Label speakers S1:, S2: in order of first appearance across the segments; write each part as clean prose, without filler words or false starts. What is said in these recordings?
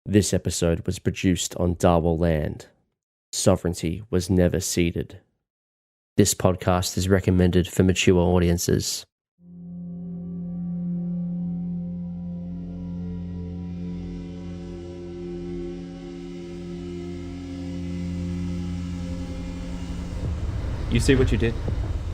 S1: This episode was produced on Darwell land. Sovereignty was never ceded. This podcast is recommended for mature audiences.
S2: You see what you did?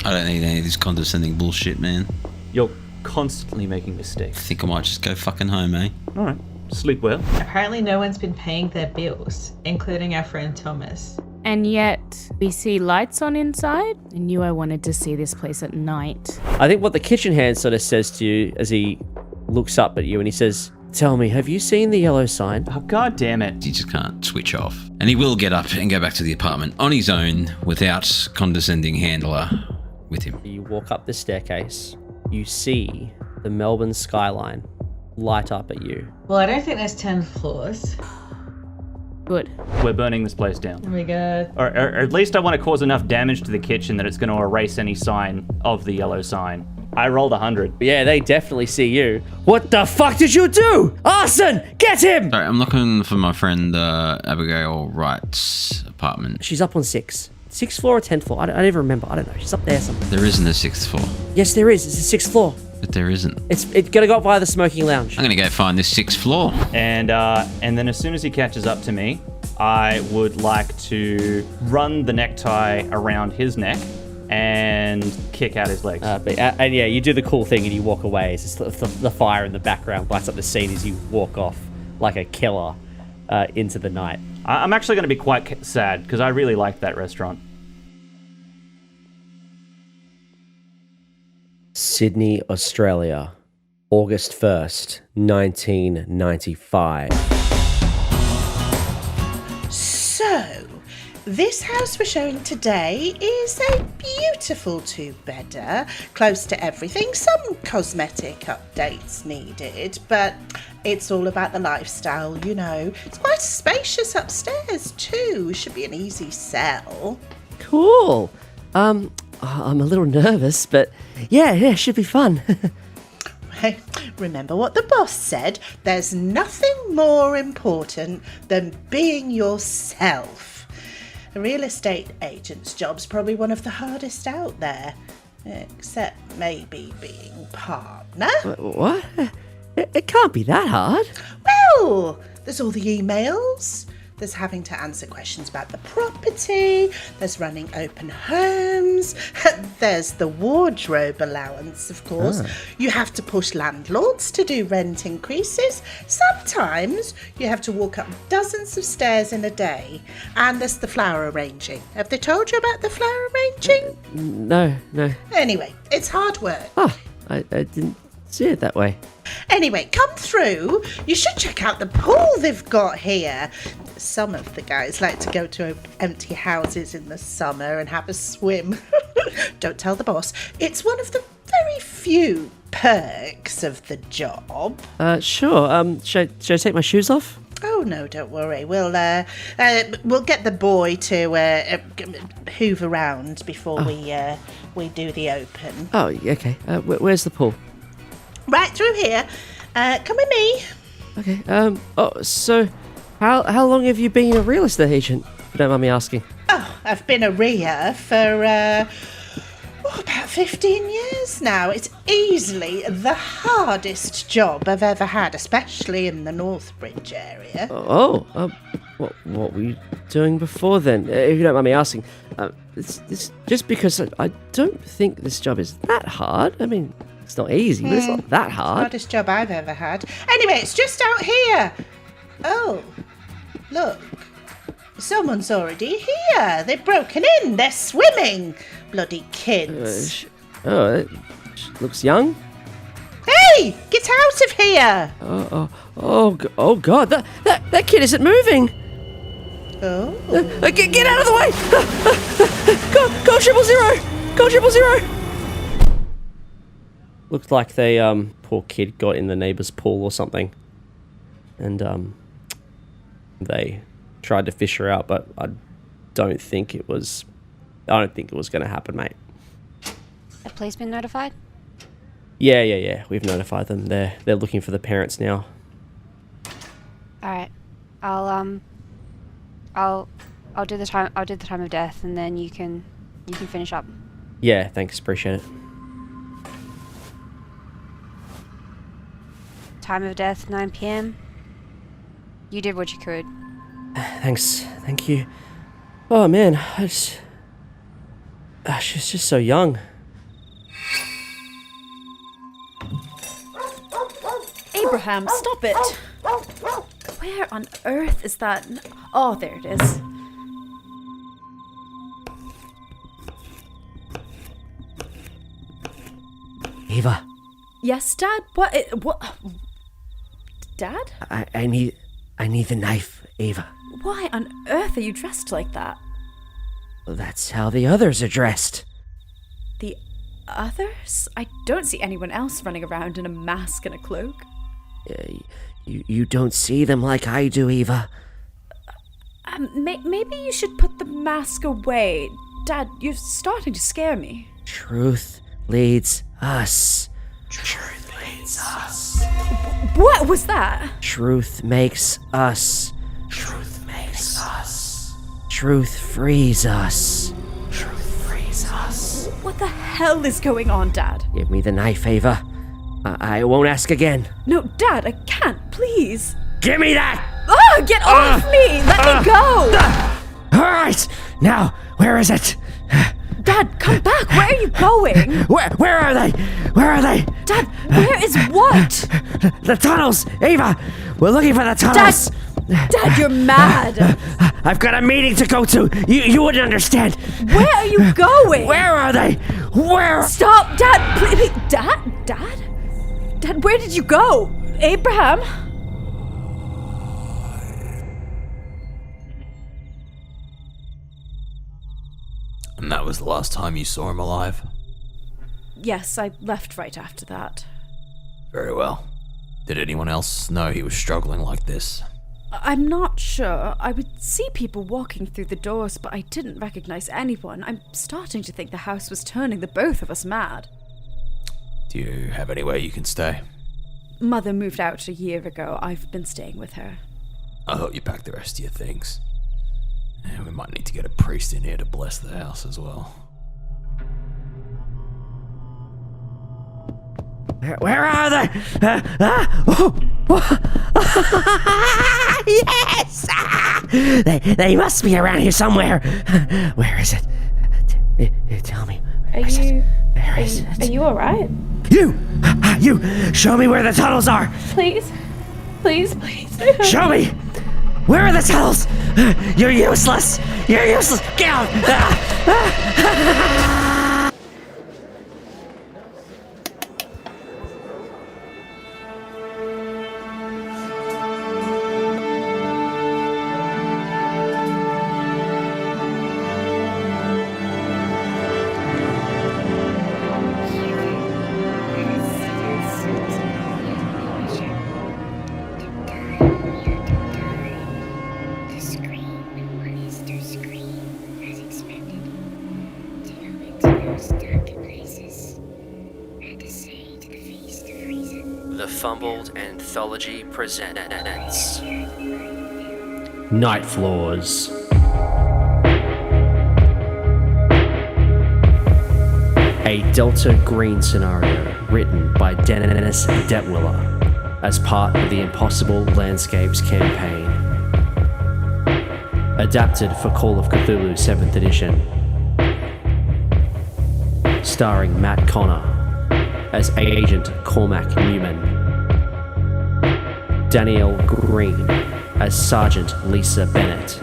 S3: I don't need any of this condescending bullshit, man.
S2: You're constantly making mistakes.
S3: I think I might just go fucking home, eh?
S2: Alright, sleep well.
S4: Apparently no one's been paying their bills, including our friend Thomas.
S5: And yet, we see lights on inside. I knew I wanted to see this place at night.
S1: I think what the kitchen hand sort of says to you as he looks up at you and he says, "Tell me, have you seen the yellow sign?"
S2: Oh, god damn it.
S3: He just can't switch off. And he will get up and go back to the apartment on his own without condescending handler with him.
S1: You walk up the staircase. You see the Melbourne skyline light up at you.
S4: Well, I don't think there's 10 floors.
S5: Good.
S2: We're burning this place down.
S4: Oh my god.
S2: Or at least I want to cause enough damage to the kitchen that it's going to erase any sign of the yellow sign. I rolled 100.
S1: Yeah, they definitely see you. What the fuck did you do? Arson! Get him!
S3: Sorry, I'm looking for my friend Abigail Wright's apartment.
S1: She's up on 6th. 6th floor or 10th floor? I don't even remember. I don't know. She's up there somewhere.
S3: There isn't a 6th floor.
S1: Yes, there is. It's the 6th floor.
S3: But there isn't.
S1: It's gonna go up via the smoking lounge.
S3: I'm gonna go find this 6th floor.
S2: And then as soon as he catches up to me, I would like to run the necktie around his neck and kick out his legs.
S1: And yeah, you do the cool thing and you walk away. It's just the fire in the background lights up the scene as you walk off like a killer into the night.
S2: I'm actually going to be quite sad because I really liked that restaurant.
S1: Sydney, Australia, August 1st, 1995.
S6: So, this house we're showing today is a beautiful two-bedder, close to everything, some cosmetic updates needed, but it's all about the lifestyle, you know. It's quite spacious upstairs too, should be an easy sell.
S1: Cool. I'm a little nervous, but yeah, should be fun.
S6: Hey, remember what the boss said, there's nothing more important than being yourself. A real estate agent's job's probably one of the hardest out there, except maybe being partner.
S1: What? It can't be that hard.
S6: Well, there's all the emails, there's having to answer questions about the property, there's running open homes, there's the wardrobe allowance, of course. You have to push landlords to do rent increases. Sometimes you have to walk up dozens of stairs in a day. And there's the flower arranging. Have they told you about the flower arranging?
S1: No.
S6: Anyway, it's hard work.
S1: Oh, I didn't see it that way.
S6: Anyway, come through. You should check out the pool they've got here. Some of the guys like to go to empty houses in the summer and have a swim. Don't tell the boss. It's one of the very few perks of the job.
S1: Sure. Should I take my shoes off?
S6: Oh no, don't worry. We'll get the boy to hoover around before we do the open.
S1: Oh, okay. Where's the pool?
S6: Right through here. Come with me.
S1: Okay. So how long have you been a real estate agent? If you don't mind me asking.
S6: Oh, I've been a RIA for about 15 years now. It's easily the hardest job I've ever had, especially in the Northbridge area.
S1: What were you doing before then? If you don't mind me asking. It's just because I don't think this job is that hard. I mean, it's not easy, but it's not that hard.
S6: Hardest job I've ever had. Anyway, it's just out here. Oh, look. Someone's already here. They've broken in. They're swimming. Bloody kids.
S1: It looks young.
S6: Hey, get out of here.
S1: Oh God, that kid isn't moving.
S6: Oh.
S1: Get out of the way. Go 000. Go 000. Looked like they, poor kid got in the neighbour's pool or something. And, they tried to fish her out, but I don't think it was going to happen, mate.
S7: The police been notified?
S1: Yeah. We've notified them. They're looking for the parents now.
S7: Alright. I'll do the time. I'll do the time of death, and then you can finish up.
S1: Yeah, thanks. Appreciate it.
S7: Time of death, 9 p.m. You did what you could.
S1: Thanks. Thank you. Oh, man. She's just so young.
S8: Abraham, stop it! Where on earth is that? Oh, there it is.
S1: Ava.
S8: Yes, Dad? What? Dad?
S1: I need the knife, Ava.
S8: Why on earth are you dressed like that?
S1: That's how the others are dressed.
S8: The others? I don't see anyone else running around in a mask and a cloak.
S1: You don't see them like I do, Eva.
S8: Maybe you should put the mask away. Dad, you're starting to scare me.
S1: Truth leads us. Truth leads us.
S8: What was that?
S1: Truth makes us. Truth makes us. Truth frees us. Truth frees us.
S8: What the hell is going on, Dad?
S1: Give me the knife, Ava. I won't ask again.
S8: No, Dad, I can't, please.
S1: Give me that!
S8: Oh, get off me! Let me go!
S1: All right, now, where is it?
S8: Dad, come back! Where are you going?
S1: Where are they? Where are they?
S8: Dad, where is what?
S1: The tunnels, Ava. We're looking for the tunnels.
S8: Dad, you're mad.
S1: I've got a meeting to go to. You wouldn't understand.
S8: Where are you going?
S1: Where are they? Where?
S8: Stop, Dad! Please, Dad, where did you go? Abraham?
S9: And that was the last time you saw him alive?
S8: Yes, I left right after that.
S9: Very well. Did anyone else know he was struggling like this?
S8: I'm not sure. I would see people walking through the doors, but I didn't recognize anyone. I'm starting to think the house was turning the both of us mad.
S9: Do you have anywhere you can stay?
S8: Mother moved out a year ago. I've been staying with her.
S9: I'll help you pack the rest of your things. And we might need to get a priest in here to bless the house as well.
S1: Where are they? Yes! They must be around here somewhere. Where is it? Tell me.
S5: Are you alright?
S1: You! Show me where the tunnels are!
S5: Please.
S1: Show me! Where are the tunnels? You're useless! You're useless! Get out! The Fumbled Anthology presents Night Floors. A Delta Green scenario written by Dennis Detwiller as part of the Impossible Landscapes campaign. Adapted for Call of Cthulhu 7th edition. Starring Matt Connor as Agent Cormac Neumann. Dannielle Green as Sergeant Lisa Bennett.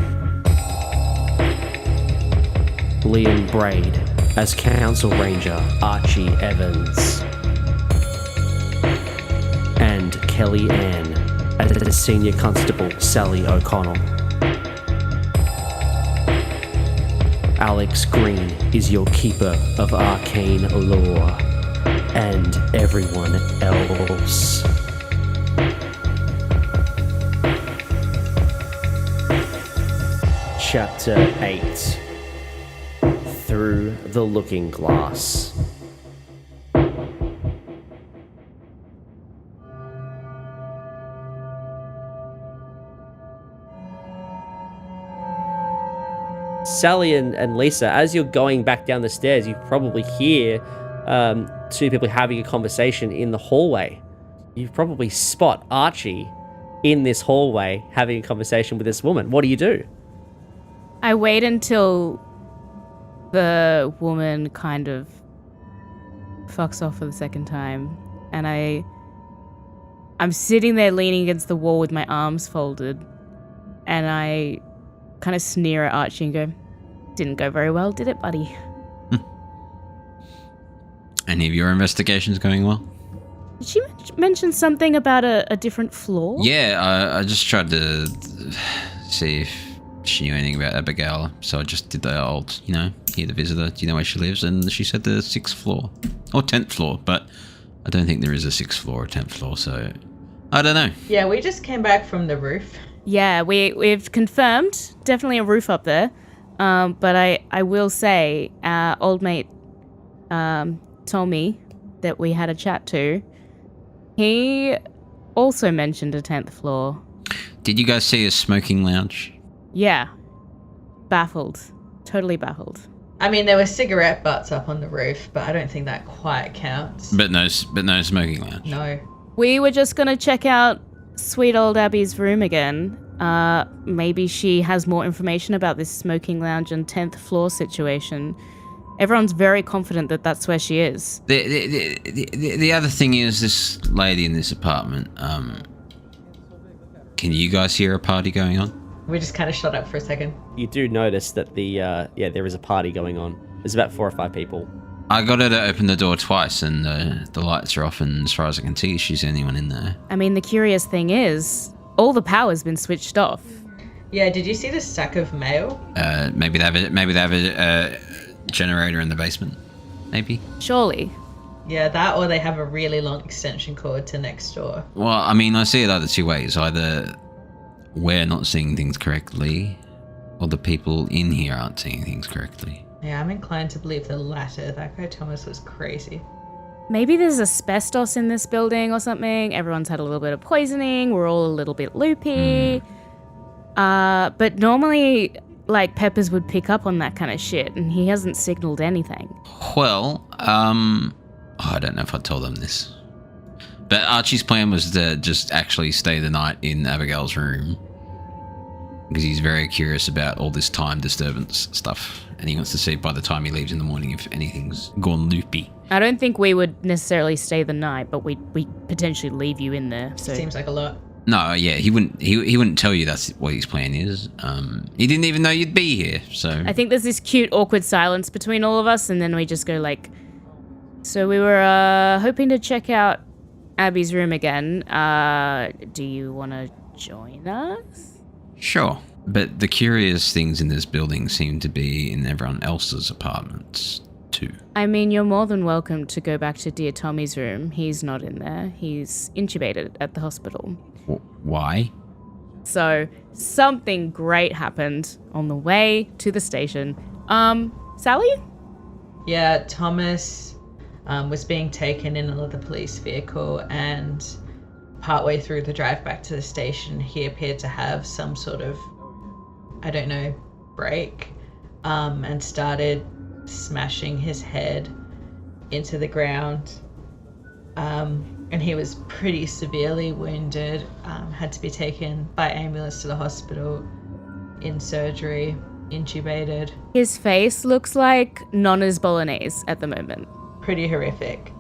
S1: Liam Braid as Council Ranger Archie Evans. And Kelly Ann as Senior Constable Sally O'Connell. Alex Green is your keeper of arcane lore, and everyone else. Chapter 8. Through the Looking Glass. Sally and Lisa, as you're going back down the stairs, you probably hear two people having a conversation in the hallway. You probably spot Archie in this hallway having a conversation with this woman. What do you do?
S5: I wait until the woman kind of fucks off for the second time, and I'm sitting there leaning against the wall with my arms folded, and I kind of sneer at Archie and go, "Didn't go very well, did it, buddy?"
S3: Any of your investigations going well?
S5: Did she mention something about a different floor?
S3: Yeah, I just tried to see if she knew anything about Abigail, so I just did the old, hear the visitor, do you know where she lives? And she said the 6th floor, or 10th floor, but I don't think there is a 6th floor or 10th floor, so I don't know.
S4: Yeah, we just came back from the roof.
S5: Yeah, we've confirmed, definitely a roof up there, but I will say, our old mate told me that we had a chat too. He also mentioned a 10th floor.
S3: Did you guys see a smoking lounge?
S5: Yeah. Baffled. Totally baffled.
S4: I mean, there were cigarette butts up on the roof, but I don't think that quite counts.
S3: But no smoking lounge.
S4: No.
S5: We were just going to check out sweet old Abby's room again. Maybe she has more information about this smoking lounge and 10th floor situation. Everyone's very confident that that's where she is.
S3: The other thing is, this lady in this apartment, can you guys hear a party going on?
S4: We just kind of shut up for a second.
S1: You do notice that there is a party going on. There's about 4 or 5 people.
S3: I got her to open the door twice, and the lights are off, and as far as I can see, she's the only one in there.
S5: I mean, the curious thing is, all the power's been switched off.
S4: Yeah, did you see the stack of mail?
S3: Maybe they have a generator in the basement. Maybe.
S5: Surely.
S4: Yeah, that or they have a really long extension cord to next door.
S3: Well, I mean, I see it either 2 ways. Either we're not seeing things correctly, or the people in here aren't seeing things correctly.
S4: Yeah, I'm inclined to believe the latter. That guy Thomas was crazy.
S5: Maybe there's asbestos in this building or something. Everyone's had a little bit of poisoning. We're all a little bit loopy. But normally, like, Peppers would pick up on that kind of shit, and he hasn't signaled anything.
S3: Well, I don't know if I told them this. But Archie's plan was to just actually stay the night in Abigail's room, because he's very curious about all this time disturbance stuff, and he wants to see by the time he leaves in the morning if anything's gone loopy.
S5: I don't think we would necessarily stay the night, but we potentially leave you in there. So.
S4: Seems like a lot.
S3: No, yeah, he wouldn't tell you that's what his plan is. He didn't even know you'd be here, so...
S5: I think there's this cute, awkward silence between all of us, and then we just go like, so we were hoping to check out Abby's room again. Do you want to join us?
S3: Sure, but the curious things in this building seem to be in everyone else's apartments, too.
S5: I mean, you're more than welcome to go back to dear Tommy's room. He's not in there. He's intubated at the hospital.
S3: Why?
S5: So, something great happened on the way to the station. Sally?
S4: Yeah, Thomas was being taken in another police vehicle, and partway through the drive back to the station, he appeared to have some sort of, I don't know, break, and started smashing his head into the ground. And he was pretty severely wounded, had to be taken by ambulance to the hospital, in surgery, intubated.
S5: His face looks like Nonna's bolognese at the moment.
S4: Pretty horrific.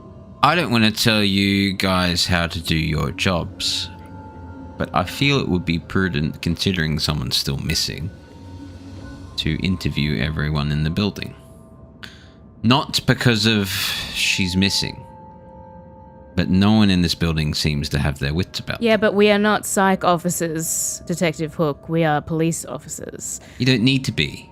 S3: I don't want to tell you guys how to do your jobs, but I feel it would be prudent, considering someone's still missing, to interview everyone in the building. Not because of she's missing, but no one in this building seems to have their wits about them.
S5: Yeah, but we are not psych officers, Detective Hook. We are police officers.
S3: You don't need to be.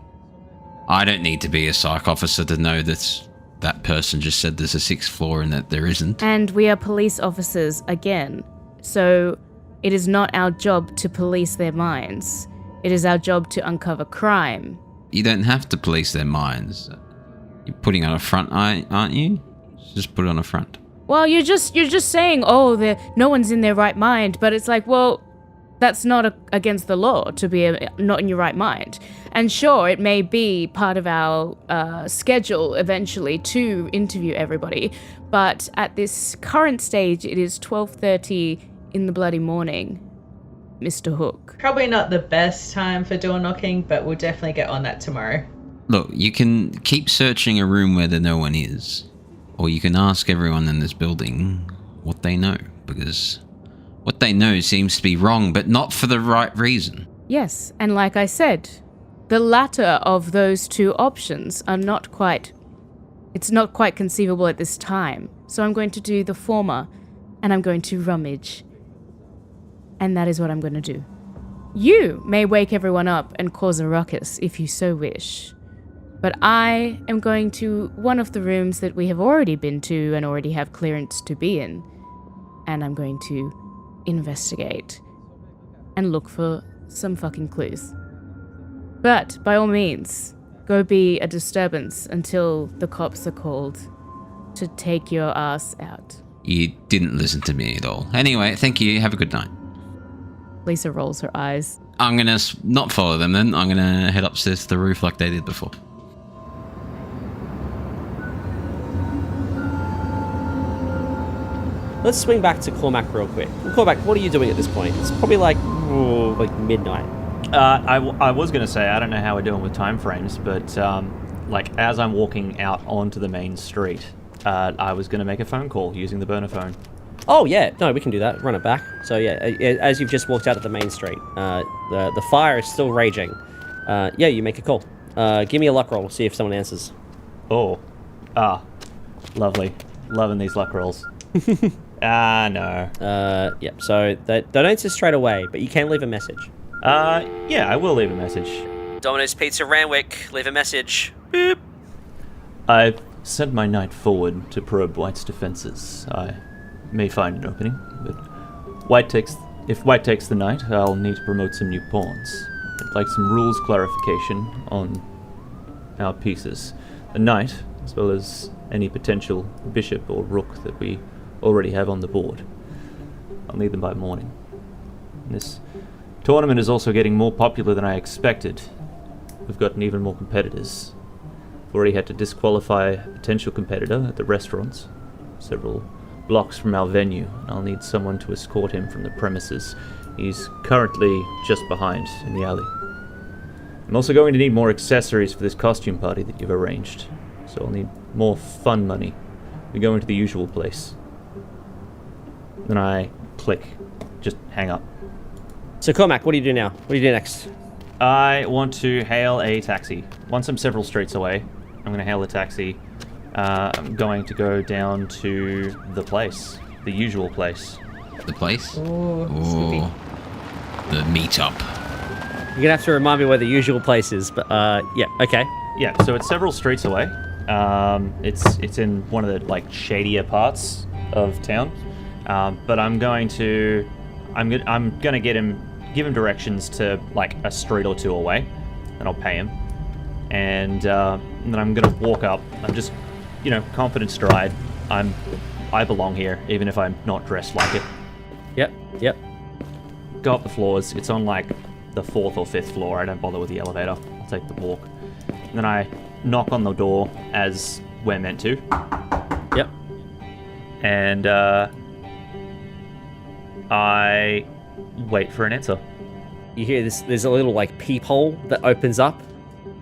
S3: I don't need to be a psych officer to know that that person just said there's a 6th floor and that there isn't.
S5: And we are police officers again. So it is not our job to police their minds. It is our job to uncover crime.
S3: You don't have to police their minds. You're putting on a front, aren't you? Just put it on a front.
S5: Well, you're just saying, oh, no one's in their right mind, but it's like, well, That's not against the law to be not in your right mind. And sure, it may be part of our schedule eventually to interview everybody, but at this current stage, it is 12:30 in the bloody morning, Mr. Hook.
S4: Probably not the best time for door knocking, but we'll definitely get on that tomorrow.
S3: Look, you can keep searching a room where no one is, or you can ask everyone in this building what they know, because what they know seems to be wrong, but not for the right reason.
S5: Yes, and like I said, the latter of those two options are not quite conceivable at this time. So I'm going to do the former, and I'm going to rummage. And that is what I'm going to do. You may wake everyone up and cause a ruckus if you so wish. But I am going to one of the rooms that we have already been to and already have clearance to be in. And I'm going to investigate and look for some fucking clues. But by all means, go be a disturbance until the cops are called to take your ass out.
S3: You didn't listen to me at all. Anyway, thank you. Have a good night.
S5: Lisa rolls her eyes.
S3: I'm going to not follow them then. I'm going to head upstairs to the roof like they did before.
S1: Let's swing back to Cormac real quick. Cormac, what are you doing at this point? It's probably like midnight.
S2: I was going to say, I don't know how we're doing with time frames, but as I'm walking out onto the main street, I was going to make a phone call using the burner phone.
S1: Oh, yeah. No, we can do that. Run it back. So, yeah, as you've just walked out of the main street, the fire is still raging. You make a call. Give me a luck roll. See if someone answers.
S2: Oh. Lovely. Loving these luck rolls. No.
S1: So they don't answer straight away, but you can leave a message.
S2: I will leave a message.
S1: Domino's Pizza Ranwick, leave a message. Beep.
S2: I've sent my knight forward to probe White's defenses. I may find an opening, but if White takes the knight, I'll need to promote some new pawns. I'd like some rules clarification on our pieces. The knight, as well as any potential bishop or rook that we already have on the board. I'll need them by morning. This tournament is also getting more popular than I expected. We've gotten even more competitors. We've already had to disqualify a potential competitor at the restaurants, several blocks from our venue, and I'll need someone to escort him from the premises. He's currently just behind in the alley. I'm also going to need more accessories for this costume party that you've arranged, so I'll need more fun money. We go into the usual place. Then I click. Just hang up.
S1: So, Cormac, what do you do now? What do you do next?
S2: I want to hail a taxi. Once I'm several streets away, I'm going to hail a taxi. I'm going to go down to the place. The usual place.
S3: The place?
S4: Ooh.
S3: The meetup.
S1: You're going to have to remind me where the usual place is, but, okay.
S2: Yeah, so it's several streets away. It's in one of the, shadier parts of town. But I'm going to give him directions to a street or two away, and I'll pay him. And then I'm gonna walk up. I'm just, confident stride. I belong here, even if I'm not dressed like it.
S1: Yep.
S2: Go up the floors. It's on the 4th or 5th floor. I don't bother with the elevator. I'll take the walk. And then I knock on the door as we're meant to.
S1: Yep.
S2: And I wait for an answer.
S1: You hear this, there's a little peephole that opens up,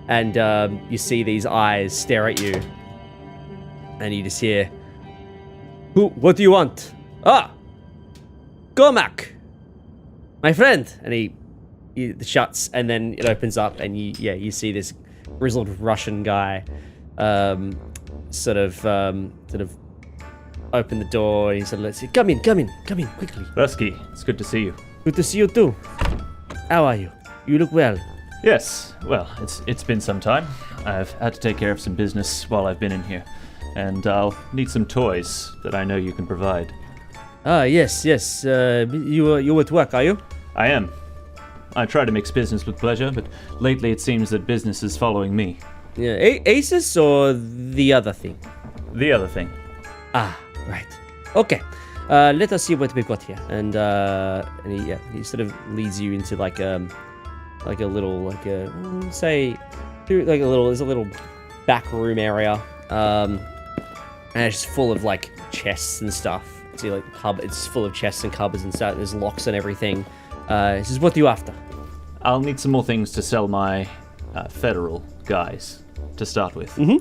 S1: and you see these eyes stare at you. And you just hear, what do you want? Cormac! My friend! And he shuts, and then it opens up, and you see this grizzled Russian guy sort of open the door, and he said, "Let's see. Come in, quickly."
S2: Rusky, it's good to see you.
S1: Good to see you too. How are you? You look well.
S2: Yes, well, it's been some time. I've had to take care of some business while I've been in here, and I'll need some toys that I know you can provide.
S1: Yes. You at work, are you?
S2: I am. I try to mix business with pleasure, but lately it seems that business is following me.
S1: Yeah, Aces or the other thing?
S2: The other thing.
S1: Right. Okay. Let us see what we've got here. And he sort of leads you into like a little there's a little back room area. And it's just full of like chests and stuff. See, like it's full of chests and cupboards and stuff. There's locks and everything. This is what you after.
S2: I'll need some more things to sell my federal guys to start with.
S1: Mm-hmm.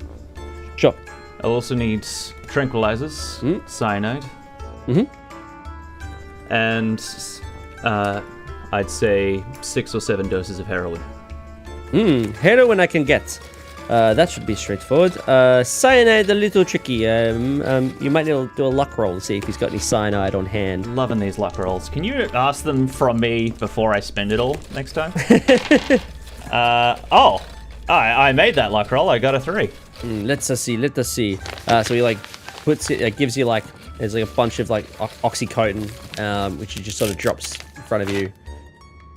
S1: Sure.
S2: I'll also need tranquilizers, cyanide, and I'd say 6 or 7 doses of heroin.
S1: Heroin I can get. That should be straightforward. Cyanide a little tricky. You might need to do a luck roll to see if he's got any cyanide on hand.
S2: Loving these luck rolls. Can you ask them from me before I spend it all next time? I made that luck roll. I got a 3.
S1: Let's see. So he like puts it, gives you like, there's like a bunch of like oxycodone, which he just sort of drops in front of you.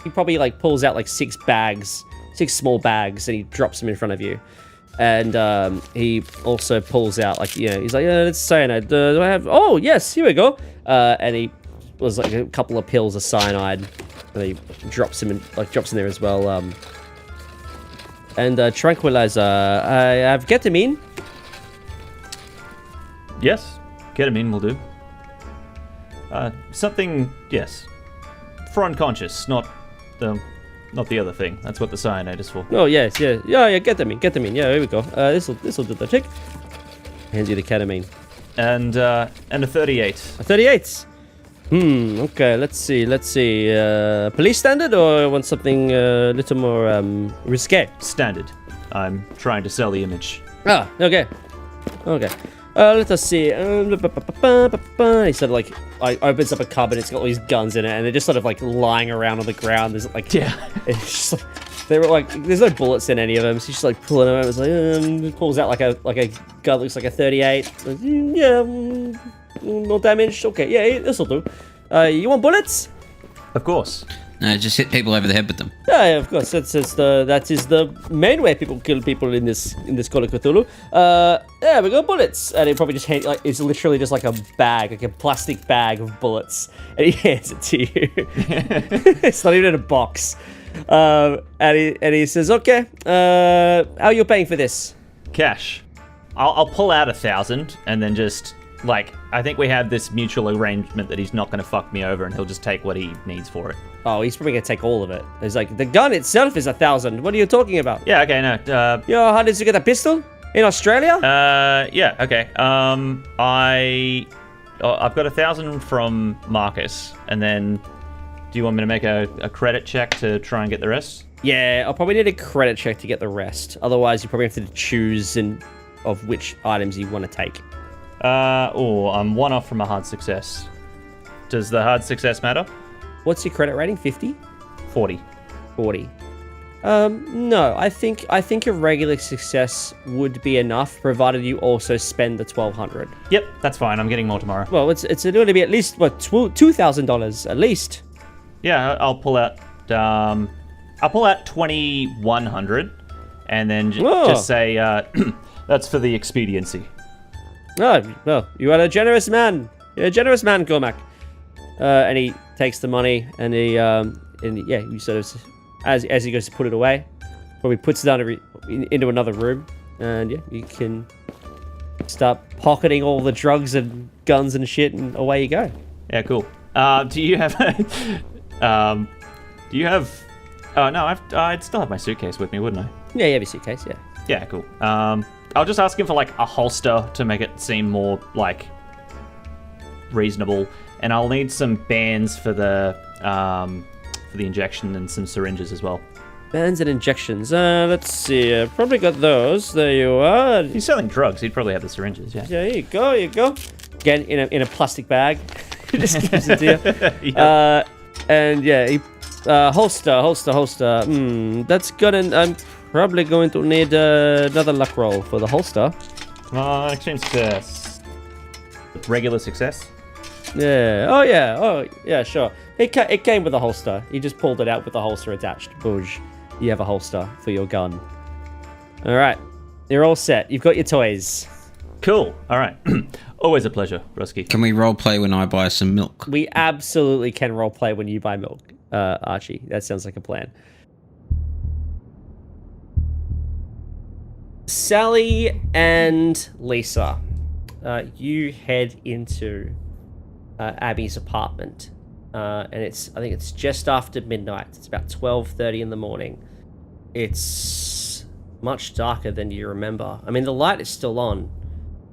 S1: He probably like pulls out like 6 small bags, and he drops them in front of you. And he also pulls out like, he's like, let's cyanide. Do I have? Oh yes, here we go. And he was like a couple of pills of cyanide, and he drops in there as well. And tranquilizer. I have ketamine.
S2: Yes, ketamine will do. Something, yes, for unconscious, not the other thing. That's what the cyanide is for.
S1: Oh yes, yeah, ketamine. Yeah, here we go. This'll do the trick. Hands you the ketamine.
S2: And a 38.
S1: A 38. Okay. Let's see. Police standard, or want something a little more risque?
S2: Standard. I'm trying to sell the image.
S1: Ah, okay. Let us see. He sort of like opens up a cupboard. It's got all these guns in it, and they're just sort of like lying around on the ground. There's like, it's just like they're like, there's no bullets in any of them. So he's just like pulling them out. It's like he pulls out like a gun that looks like a 38. Like, no damage. Okay, yeah, this will do. You want bullets?
S2: Of course.
S3: No, just hit people over the head with them.
S1: Yeah, of course. That is the main way people kill people in this Call of Cthulhu. Yeah, we got bullets, and he probably just it's literally just like a bag, like a plastic bag of bullets, and he hands it to you. It's not even in a box. And he says, "Okay, how are you paying for this?"
S2: Cash. I'll pull out 1,000, and then just like, I think we have this mutual arrangement that he's not going to fuck me over, and he'll just take what he needs for it.
S1: Oh, he's probably going to take all of it. He's like, the gun itself is 1,000. What are you talking about?
S2: Yeah, okay, no.
S1: How did you get a pistol? In Australia?
S2: Yeah, okay. I've got 1,000 from Marcus, and then do you want me to make a credit check to try and get the rest?
S1: Yeah, I'll probably need a credit check to get the rest. Otherwise, you probably have to choose of which items you want to take.
S2: I'm 1 off from a hard success. Does the hard success matter?
S1: What's your credit rating? 50?
S2: 40.
S1: 40. No, I think a regular success would be enough, provided you also spend the $1,200.
S2: Yep, that's fine. I'm getting more tomorrow.
S1: Well, it's going to be at least $2,000 at least.
S2: Yeah, I'll pull out 2,100, and then just say that's for the expediency.
S1: Oh, well, you are a generous man. You're a generous man, Cormac. And he takes the money, and he sort of, as he goes to put it away, probably puts it down into another room, and yeah, you can start pocketing all the drugs and guns and shit, and away you go.
S2: Yeah, cool. Do you have? Oh no, I'd still have my suitcase with me, wouldn't I?
S1: Yeah, you have your suitcase. Yeah.
S2: Yeah, cool. I'll just ask him for like a holster to make it seem more like reasonable, and I'll need some bands for the injection and some syringes as well.
S1: Bands and injections. Let's see. I probably got those. There you are.
S2: He's selling drugs. He'd probably have the syringes. Yeah.
S1: Yeah. Here you go. Again, in a plastic bag. He just gives it to you.
S2: Yeah.
S1: And yeah, holster. That's good. And I'm probably going to need another luck roll for the holster.
S2: Extreme success. Regular success.
S1: Yeah. Oh yeah. Sure. It came with a holster. He just pulled it out with the holster attached. Boosh. You have a holster for your gun. All right. You're all set. You've got your toys.
S2: Cool. All right. Always a pleasure, Rusky.
S3: Can we roleplay when I buy some milk?
S1: We absolutely can roleplay when you buy milk, Archie. That sounds like a plan. Sally and Lisa, you head into Abby's apartment, and I think it's just after midnight. It's about 12:30 in the morning. It's much darker than you remember. I mean, the light is still on,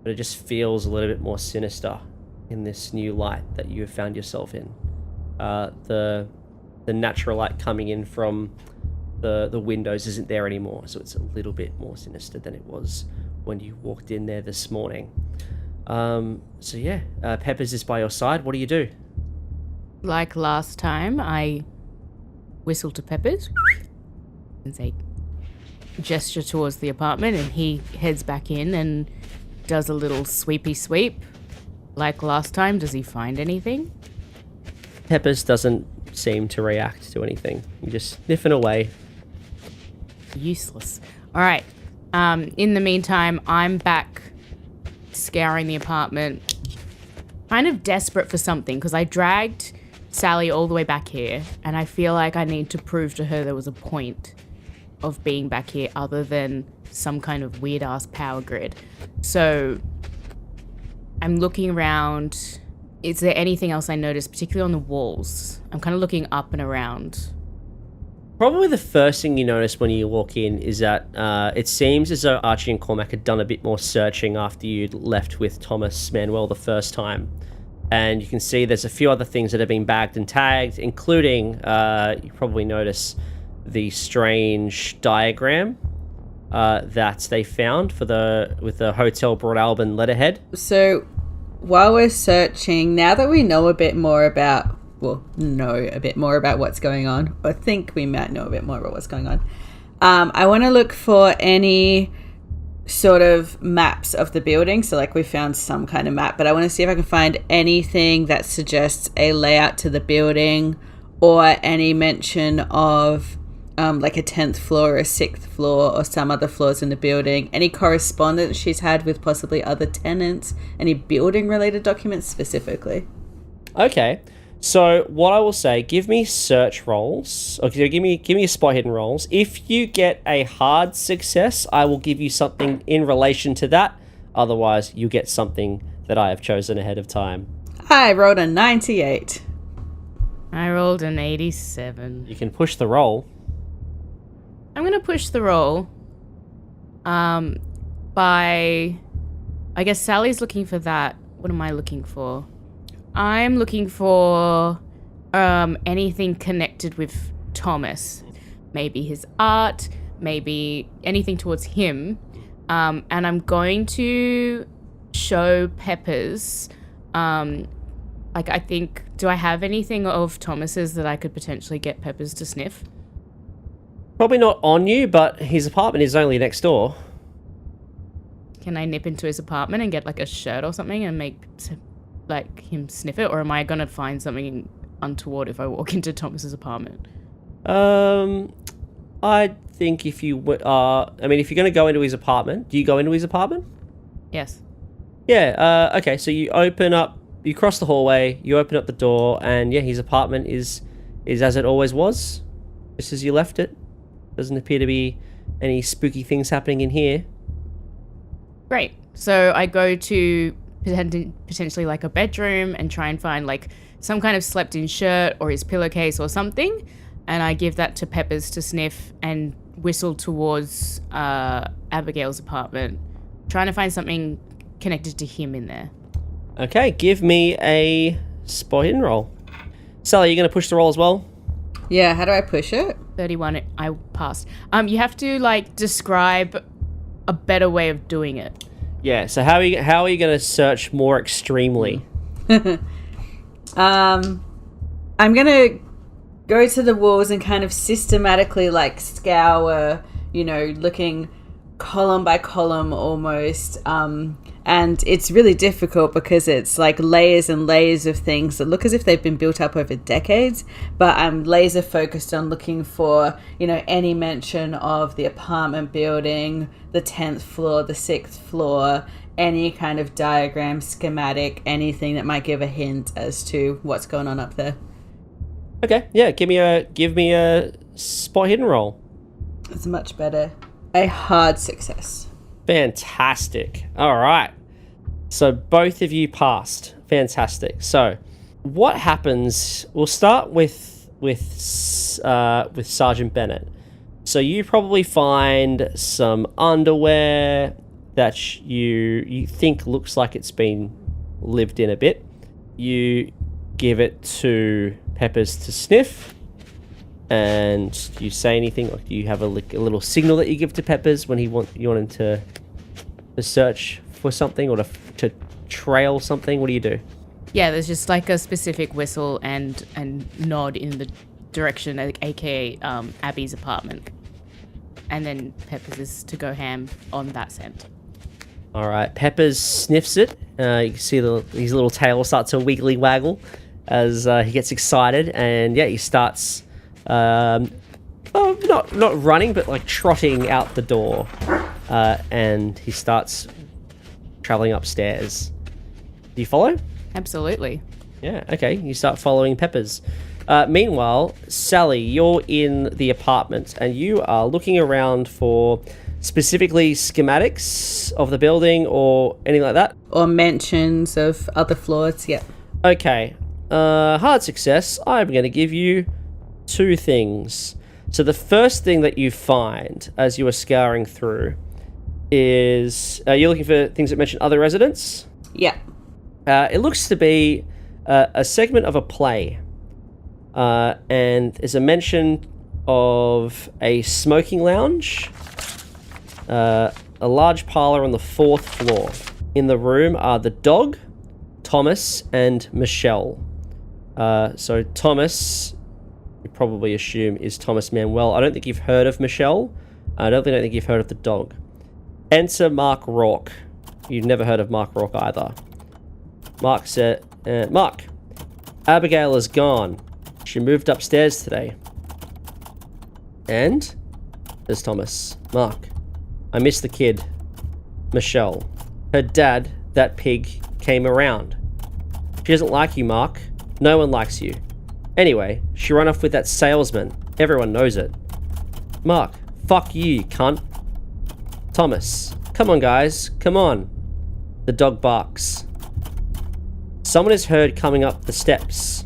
S1: but it just feels a little bit more sinister in this new light that you have found yourself in. The natural light coming in from the windows isn't there anymore, so it's a little bit more sinister than it was when you walked in there this morning. Peppers is by your side. What do you do?
S5: Like last time, I whistle to Peppers and say, gesture towards the apartment, and he heads back in and does a little sweepy sweep. Like last time, does he find anything?
S1: Peppers doesn't seem to react to anything. You're just sniffing away.
S5: Useless. All right. In the meantime, I'm back scouring the apartment, kind of desperate for something, because I dragged Sally all the way back here, and I feel like I need to prove to her there was a point of being back here other than some kind of weird-ass power grid. So I'm looking around. Is there anything else I noticed, particularly on the walls? I'm kind of looking up and around.
S1: Probably the first thing you notice when you walk in is that it seems as though Archie and Cormac had done a bit more searching after you'd left with Thomas Manuel the first time. And you can see there's a few other things that have been bagged and tagged, including, you probably notice, the strange diagram that they found with the Hotel Broad Alban letterhead.
S4: So while we're searching, now that we know a bit more about what's going on, or think we might know a bit more about what's going on, I want to look for any sort of maps of the building. So like we found some kind of map, but I want to see if I can find anything that suggests a layout to the building or any mention of like a 10th floor or a 6th floor or some other floors in the building, any correspondence she's had with possibly other tenants, any building related documents specifically.
S1: Okay. So what I will say, give me search rolls. Okay, give me a spot hidden rolls. If you get a hard success, I will give you something in relation to that. Otherwise, you get something that I have chosen ahead of time.
S4: I rolled a 98.
S5: I rolled an 87.
S1: You can push the roll.
S5: I'm going to push the roll by... I guess Sally's looking for that. What am I looking for? I'm looking for anything connected with Thomas. Maybe his art, maybe anything towards him. And I'm going to show Peppers, I think, do I have anything of Thomas's that I could potentially get Peppers to sniff?
S1: Probably not on you, but his apartment is only next door.
S5: Can I nip into his apartment and get like a shirt or something and make like him sniff it, or am I gonna find something untoward if I walk into Thomas's apartment?
S1: I think if you if you're gonna go into his apartment, do you go into his apartment?
S5: Yes.
S1: Yeah. Okay. So you cross the hallway, you open up the door, and yeah, his apartment is as it always was, just as you left it. Doesn't appear to be any spooky things happening in here.
S5: Great. So I go to potentially like a bedroom and try and find like some kind of slept in shirt or his pillowcase or something, and I give that to Peppers to sniff and whistle towards Abigail's apartment, trying to find something connected to him in there.
S1: Okay, give me a spot hidden roll. Sally, you going to push the roll as well?
S4: Yeah, how do I push it?
S5: 31, I passed. You have to like describe a better way of doing it.
S1: Yeah, so how are you going to search more extremely?
S4: I'm going to go to the walls and kind of systematically like scour, looking column by column almost. And it's really difficult because it's like layers and layers of things that look as if they've been built up over decades. But I'm laser focused on looking for, any mention of the apartment building, the 10th floor, the 6th floor, any kind of diagram, schematic, anything that might give a hint as to what's going on up there.
S1: Okay, yeah, give me a spot hidden roll.
S4: It's much better. A hard success.
S1: Fantastic. All right. So both of you passed. Fantastic. So what happens? We'll start with Sergeant Bennett. So you probably find some underwear that you think looks like it's been lived in a bit. You give it to Peppers to sniff, and do you say anything? Like, do you have a little signal that you give to Peppers when you want him to search for something or to trail something? What do you do?
S5: Yeah, there's just like a specific whistle and nod in the direction, aka Abby's apartment, and then Peppers is to go ham on that scent.
S1: All right, Peppers sniffs it. You can see his little tail start to wiggly waggle as he gets excited, and yeah, he starts not running, but like trotting out the door, and he starts traveling upstairs. Do you follow?
S5: Absolutely.
S1: Yeah. Okay. You start following Peppers. Meanwhile, Sally, you're in the apartment, and you are looking around for specifically schematics of the building or anything like that?
S4: Or mentions of other floors, yeah.
S1: Okay. Hard success. I'm going to give you 2 things. So the first thing that you find as you are scouring through is... you're looking for things that mention other residents?
S4: Yeah.
S1: It looks to be a segment of a play. And there's a mention of a smoking lounge, a large parlor on the 4th floor. In the room are the dog, Thomas, and Michelle. So Thomas, you probably assume, is Thomas Manuel. I don't think you've heard of Michelle. I don't think you've heard of the dog. Enter Mark Rourke. You've never heard of Mark Rourke either. Mark said, Mark, Abigail is gone. She moved upstairs today. And? Says Thomas. Mark, I miss the kid. Michelle. Her dad, that pig, came around. She doesn't like you, Mark. No one likes you. Anyway, she ran off with that salesman. Everyone knows it. Mark, fuck you cunt. Thomas, come on guys, come on. The dog barks. Someone is heard coming up the steps.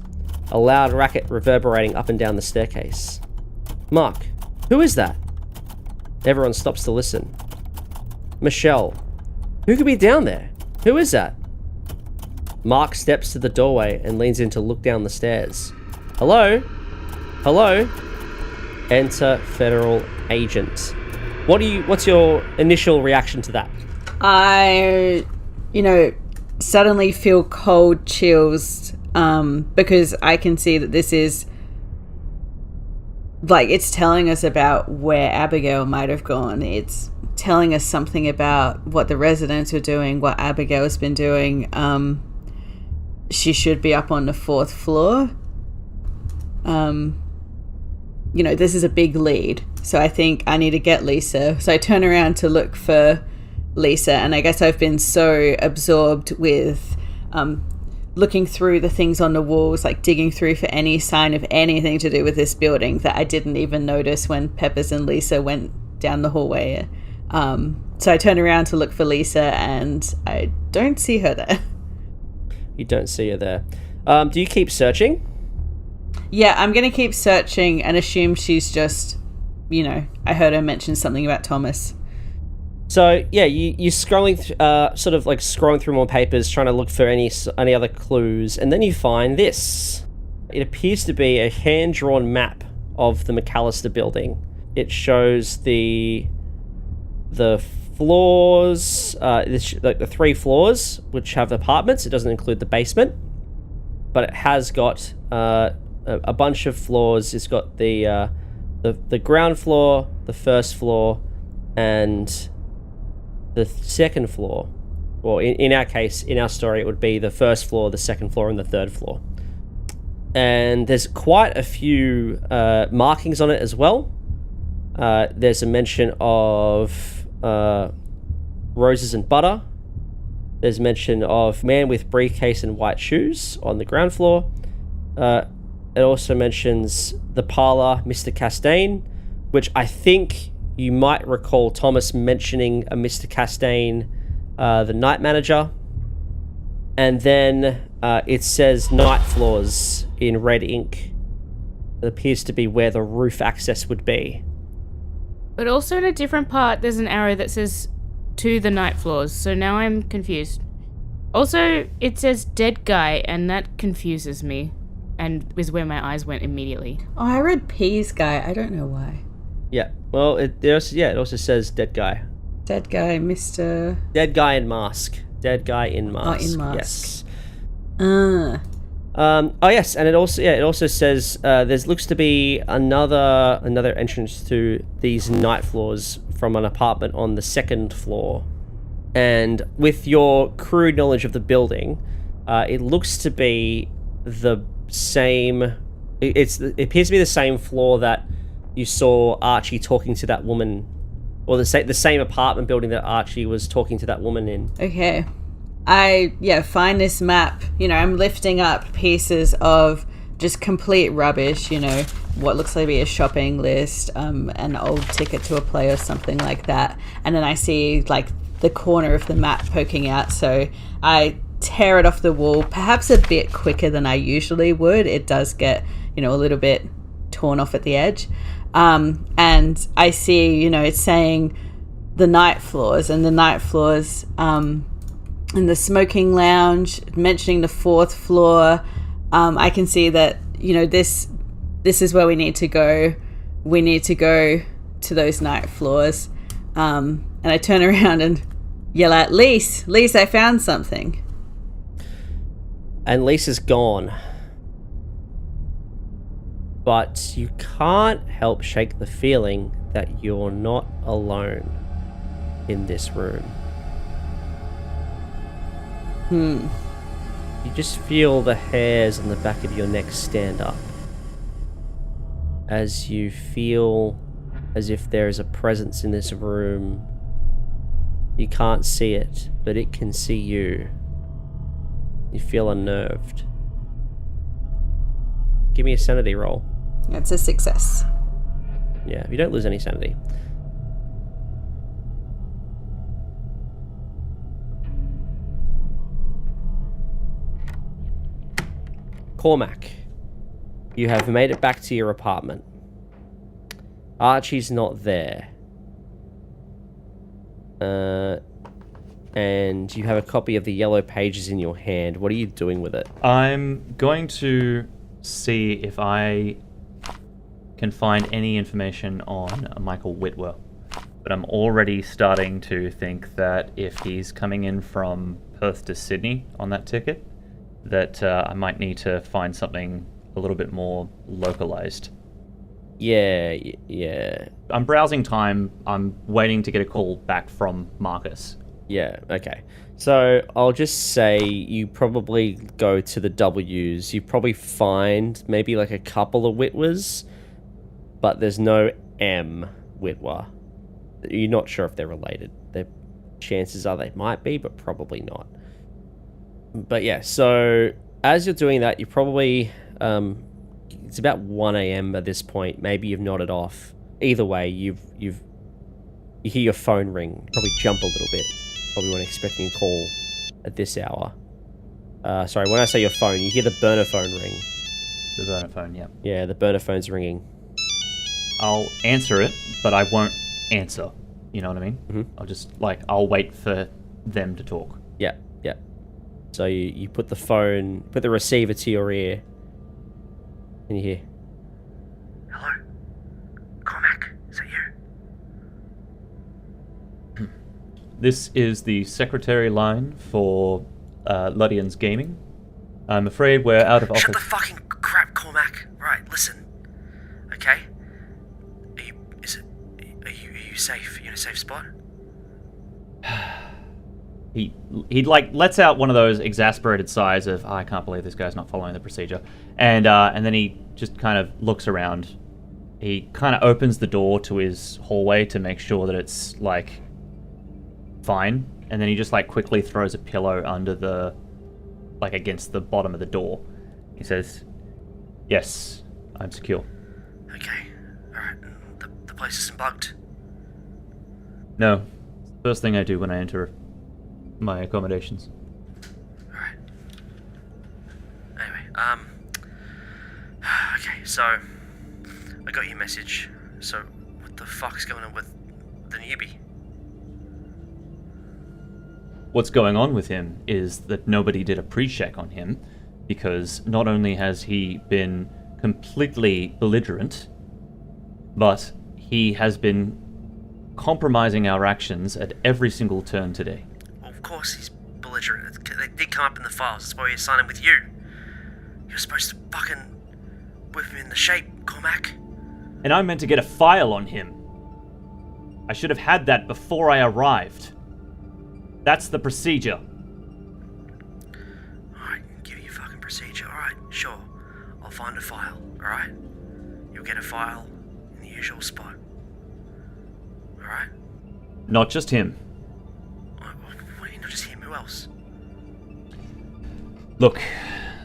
S1: A loud racket reverberating up and down the staircase. Mark, who is that? Everyone stops to listen. Michelle, who could be down there? Who is that? Mark steps to the doorway and leans in to look down the stairs. Hello? Hello? Enter federal agent. What's your initial reaction to that?
S4: I, suddenly feel cold chills because I can see that this is like, it's telling us about where Abigail might have gone. It's telling us something about what the residents are doing, what Abigail's been doing. She should be up on the 4th floor. This is a big lead, so I think I need to get Lisa. So I turn around to look for Lisa, and I guess I've been so absorbed with looking through the things on the walls, like digging through for any sign of anything to do with this building, that I didn't even notice when Peppers and Lisa went down the hallway. So I turn around to look for Lisa, and I don't see her there.
S1: You don't see her there. Do you keep searching?
S4: Yeah, I'm going to keep searching and assume she's just, I heard her mention something about Thomas.
S1: So, yeah, you're scrolling, sort of like scrolling through more papers, trying to look for any other clues, and then you find this. It appears to be a hand-drawn map of the McAllister building. It shows the floors, the 3 floors, which have apartments. It doesn't include the basement, but it has got a bunch of floors. It's got the ground floor, the 1st floor, and the 2nd floor. Or in our case, in our story, it would be the 1st floor, the 2nd floor, and the 3rd floor. And there's quite a few markings on it as well. There's a mention of roses and butter, There's mention of man with briefcase and white shoes on the ground floor. It also mentions the parlor, Mr. Castaigne, which I think you might recall Thomas mentioning a Mr. Castaigne, the night manager. And then it says night floors in red ink. It appears to be where the roof access would be.
S5: But also in a different part, there's an arrow that says to the night floors, so now I'm confused. Also, it says dead guy, and that confuses me, and is where my eyes went immediately.
S4: Oh, I read Peas guy. I don't know why.
S1: Yeah, well, it also says dead guy.
S4: Dead guy, Mr.
S1: Dead guy in mask. Dead guy in mask.
S4: Oh, in mask.
S1: Yes.
S4: Yes,
S1: and it also says there's looks to be another entrance to these night floors from an apartment on the second floor. And with your crude knowledge of the building, it looks to be the same. It appears to be the same floor that you saw Archie talking to that woman, or the same apartment building that Archie was talking to that woman in.
S4: Okay. I find this map. I'm lifting up pieces of just complete rubbish, what looks like to be a shopping list, an old ticket to a play or something like that. And then I see like the corner of the map poking out, so I tear it off the wall, perhaps a bit quicker than I usually would. It does get, a little bit torn off at the edge. And I see, it's saying the night floors, and the night floors in the smoking lounge, mentioning the 4th floor. I can see that, this is where we need to go. We need to go to those night floors. And I turn around and yell at Lise, I found something.
S1: And Lisa's gone. But you can't help shake the feeling that you're not alone in this room. You just feel the hairs on the back of your neck stand up as you feel as if there is a presence in this room. You can't see it, but it can see you. You feel unnerved. Give me a sanity roll.
S4: It's a success.
S1: Yeah, you don't lose any sanity. Cormac, you have made it back to your apartment. Archie's not there. And you have a copy of the yellow pages in your hand. What are you doing with it?
S2: I'm going to see if I can find any information on Michael Whitwer. But I'm already starting to think that if he's coming in from Perth to Sydney on that ticket, that I might need to find something a little bit more localized.
S1: Yeah.
S2: I'm browsing time. I'm waiting to get a call back from Marcus.
S1: Yeah, okay. So I'll just say you probably go to the W's. You probably find maybe like a couple of Whitwers, but there's no M Whitwer. You're not sure if they're related. The chances are they might be, but probably not. But yeah, so as you're doing that, you probably it's about 1 a.m. at this point. Maybe you've nodded off. Either way, you hear your phone ring. Probably jump a little bit. Probably weren't expecting a call at this hour. Sorry, when I say your phone, you hear the burner phone ring.
S2: The burner phone, yeah.
S1: Yeah, the burner phone's ringing.
S2: I'll answer it, but I won't answer. You know what I mean?
S1: Mm-hmm.
S2: I'll wait for them to talk.
S1: Yeah. So you put the receiver to your ear, and you hear,
S10: "Hello? Cormac, is it you?"
S2: This is the secretary line for Ludian's Gaming. I'm afraid we're out of office.
S10: Shut the fucking crap, Cormac. Right, listen. Okay? Are you safe? You in a safe spot?
S2: He lets out one of those exasperated sighs of, I can't believe this guy's not following the procedure. And then he just kind of looks around. He kind of opens the door to his hallway to make sure that it's, fine. and then he just like quickly throws a pillow under the, like against the bottom of the door. He says, "Yes, I'm secure."
S10: Okay, alright. The place isn't bugged?
S2: No, first thing I do when I enter my accommodations.
S10: Alright. Anyway, okay, so I got your message. So what the fuck's going on with the newbie?
S2: What's going on with him is that nobody did a pre-check on him, because not only has he been completely belligerent, but he has been compromising our actions at every single turn today.
S10: Well, of course he's belligerent. They did come up in the files. That's why he signed with you. You're supposed to fucking whip him in the shape, Cormac.
S2: And I'm meant to get a file on him. I should have had that before I arrived. That's the procedure.
S10: Alright, give you fucking procedure. Alright, sure. I'll find a file, alright? You'll get a file in the usual spot. Alright?
S2: Not just him.
S10: What do you not just him? Who else?
S2: Look,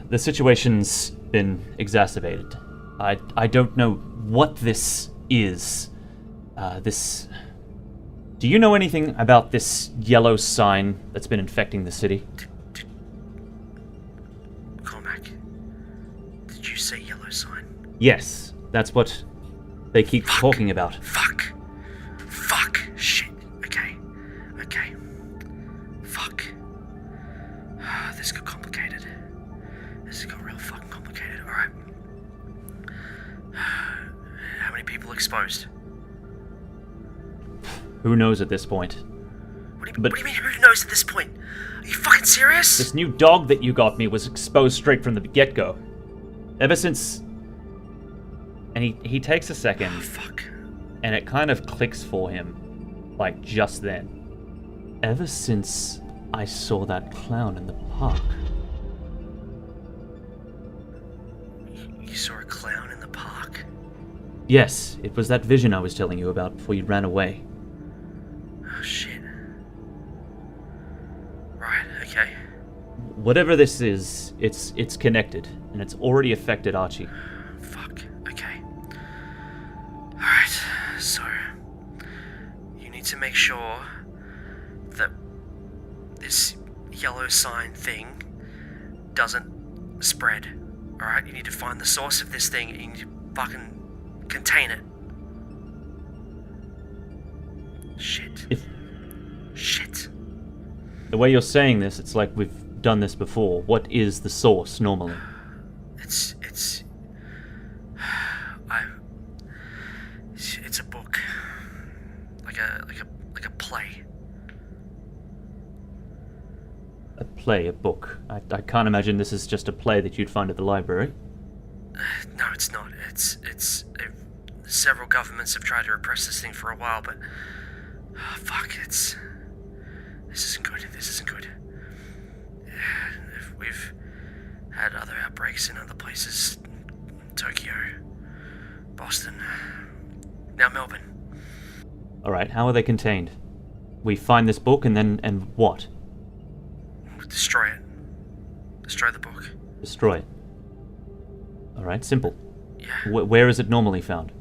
S2: the situation's been exacerbated. I don't know what this is. Do you know anything about this yellow sign that's been infecting the city?
S10: Cormac, did you say yellow sign?
S2: Yes, that's what they keep talking about.
S10: Fuck. Shit. Okay. Fuck. This got complicated. This got real fucking complicated. Alright. How many people exposed?
S2: Who knows at this point?
S10: What do you mean, who knows at this point? Are you fucking serious?
S2: This new dog that you got me was exposed straight from the get-go. Ever since... And he takes a second.
S10: Oh, fuck.
S2: And it kind of clicks for him. Like, just then. Ever since I saw that clown in the park.
S10: You saw a clown in the park?
S2: Yes, it was that vision I was telling you about before you ran away.
S10: Oh, shit. Right, okay.
S2: Whatever this is, it's connected, and it's already affected Archie.
S10: Fuck, okay. Alright, so... You need to make sure that this yellow sign thing doesn't spread. Alright, you need to find the source of this thing, and you need to fucking contain it. Shit. Shit.
S2: The way you're saying this, it's like we've done this before. What is the source, normally?
S10: It's a book. Like a play.
S2: A play, a book. I can't imagine this is just a play that you'd find at the library.
S10: No, it's not. Several governments have tried to repress this thing for a while, but... fuck, this isn't good. We've had other outbreaks in other places. Tokyo, Boston, now Melbourne.
S2: Alright, how are they contained? We find this book and what?
S10: Destroy it. Destroy the book.
S2: Destroy it. Alright, simple.
S10: Yeah.
S2: Where is it normally found?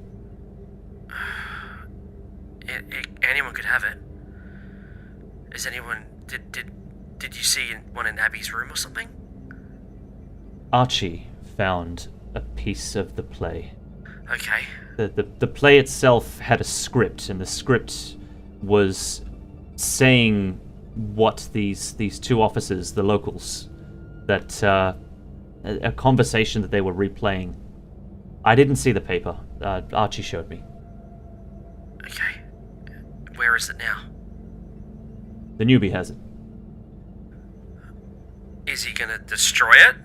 S10: Anyone could have it. Is anyone... Did you see one in Abby's room or something?
S2: Archie found a piece of the play.
S10: Okay.
S2: The play itself had a script, and the script was saying what these two officers, the locals, that a conversation that they were replaying. I didn't see the paper. Archie showed me.
S10: Okay. Where is it now?
S2: The newbie has it.
S10: Is he gonna destroy it?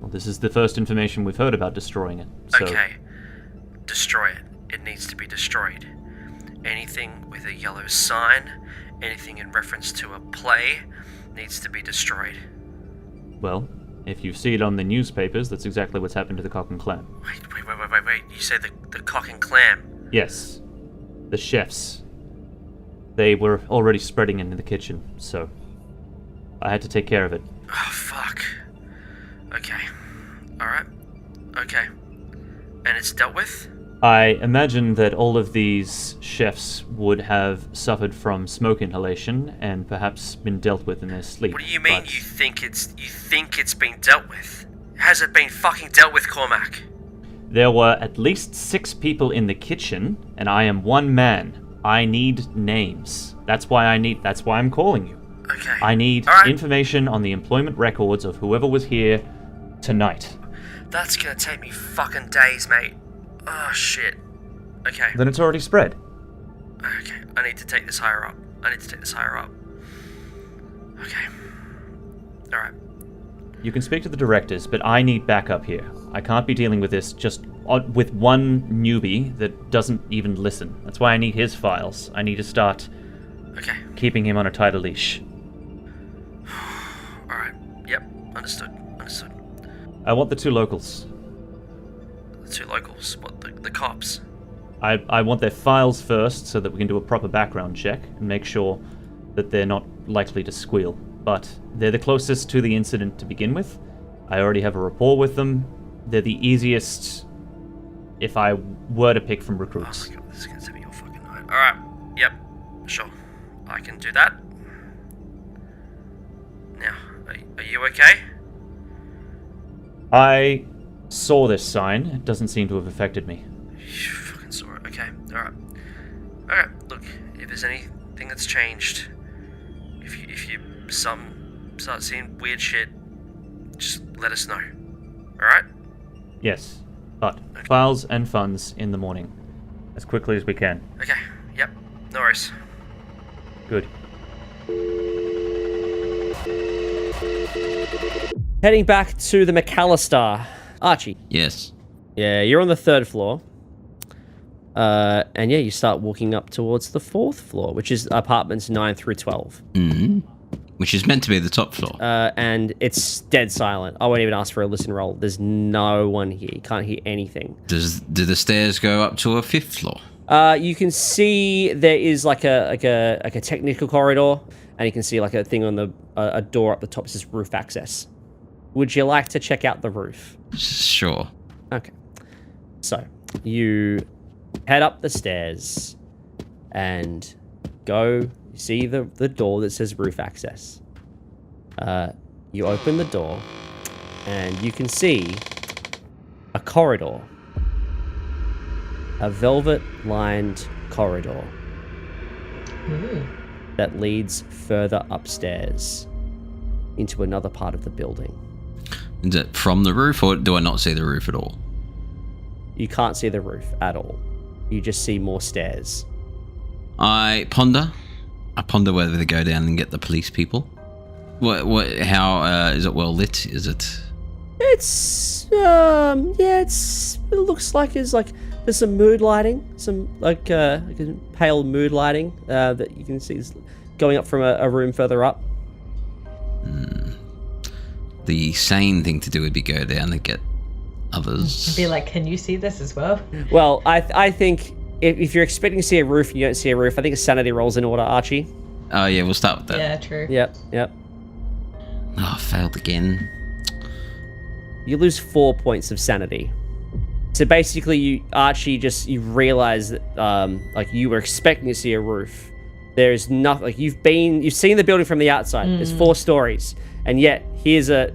S2: Well, this is the first information we've heard about destroying it. So
S10: Okay. Destroy it. It needs to be destroyed. Anything with a yellow sign, anything in reference to a play, needs to be destroyed.
S2: Well, if you see it on the newspapers, that's exactly what's happened to the Cock and Clam.
S10: Wait. You say the cock and clam?
S2: Yes. The chefs. They were already spreading into the kitchen, so I had to take care of it.
S10: Oh, fuck. Okay. Alright. Okay. And it's dealt with?
S2: I imagine that all of these chefs would have suffered from smoke inhalation and perhaps been dealt with in their sleep.
S10: What do you mean you think it's been dealt with? Has it been fucking dealt with, Cormac?
S2: There were at least 6 people in the kitchen, and I am one man. I need names. That's why I'm calling you.
S10: Okay.
S2: I need
S10: Alright.
S2: information on the employment records of whoever was here tonight.
S10: That's gonna take me fucking days, mate. Oh, shit. Okay.
S2: Then it's already spread.
S10: Okay. I need to take this higher up. Okay. Alright.
S2: You can speak to the directors, but I need backup here. I can't be dealing with this just with one newbie that doesn't even listen. That's why I need his files. I need to start keeping him on a tighter leash.
S10: Alright. Yep. Understood.
S2: I want the 2 locals.
S10: The 2 locals. What, the cops?
S2: I want their files first so that we can do a proper background check and make sure that they're not likely to squeal. But they're the closest to the incident to begin with. I already have a rapport with them. They're the easiest if I were to pick from recruits.
S10: Oh my god, this is gonna take me all fucking night. Alright, yep, sure. I can do that. Now, are you okay?
S2: I saw this sign. It doesn't seem to have affected me.
S10: You fucking saw it. Okay, alright. Okay, look, if there's anything that's changed, if you start seeing weird shit, just let us know. Alright?
S2: Yes, but files and funds in the morning. As quickly as we can.
S10: Okay, yep, no worries.
S2: Good.
S1: Heading back to the McAllister. Archie.
S3: Yes.
S1: Yeah, you're on the 3rd floor. And yeah, you start walking up towards the 4th floor, which is apartments 9 through 12.
S3: Mm-hmm. Which is meant to be the top floor.
S1: And it's dead silent. I won't even ask for a listen roll. There's no one here. You can't hear anything.
S3: Do the stairs go up to a 5th floor?
S1: You can see there is like a technical corridor, and you can see like a thing on a door up the top that says roof access. Would you like to check out the roof?
S3: Sure.
S1: Okay. So you head up the stairs and go. You see the door that says roof access. You open the door, and you can see a corridor. A velvet-lined corridor that leads further upstairs into another part of the building.
S3: Is it from the roof, or do I not see the roof at all?
S1: You can't see the roof at all. You just see more stairs.
S3: I ponder whether to go down and get the police people. How is it well lit? Is it?
S1: It looks like there's some mood lighting, some like a pale mood lighting that you can see is going up from a room further up.
S3: The sane thing to do would be go down and get others.
S4: Be like, can you see this as well?
S1: Well, I think if you're expecting to see a roof and you don't see a roof, I think a sanity roll's in order, Archie.
S3: Oh yeah, we'll start with that.
S4: Yeah, true.
S1: Yep.
S3: Oh, failed again.
S1: You lose 4 points of sanity. So basically, Archie, you realize that like you were expecting to see a roof. There's nothing. Like you've seen the building from the outside. There's 4 stories, and yet here's there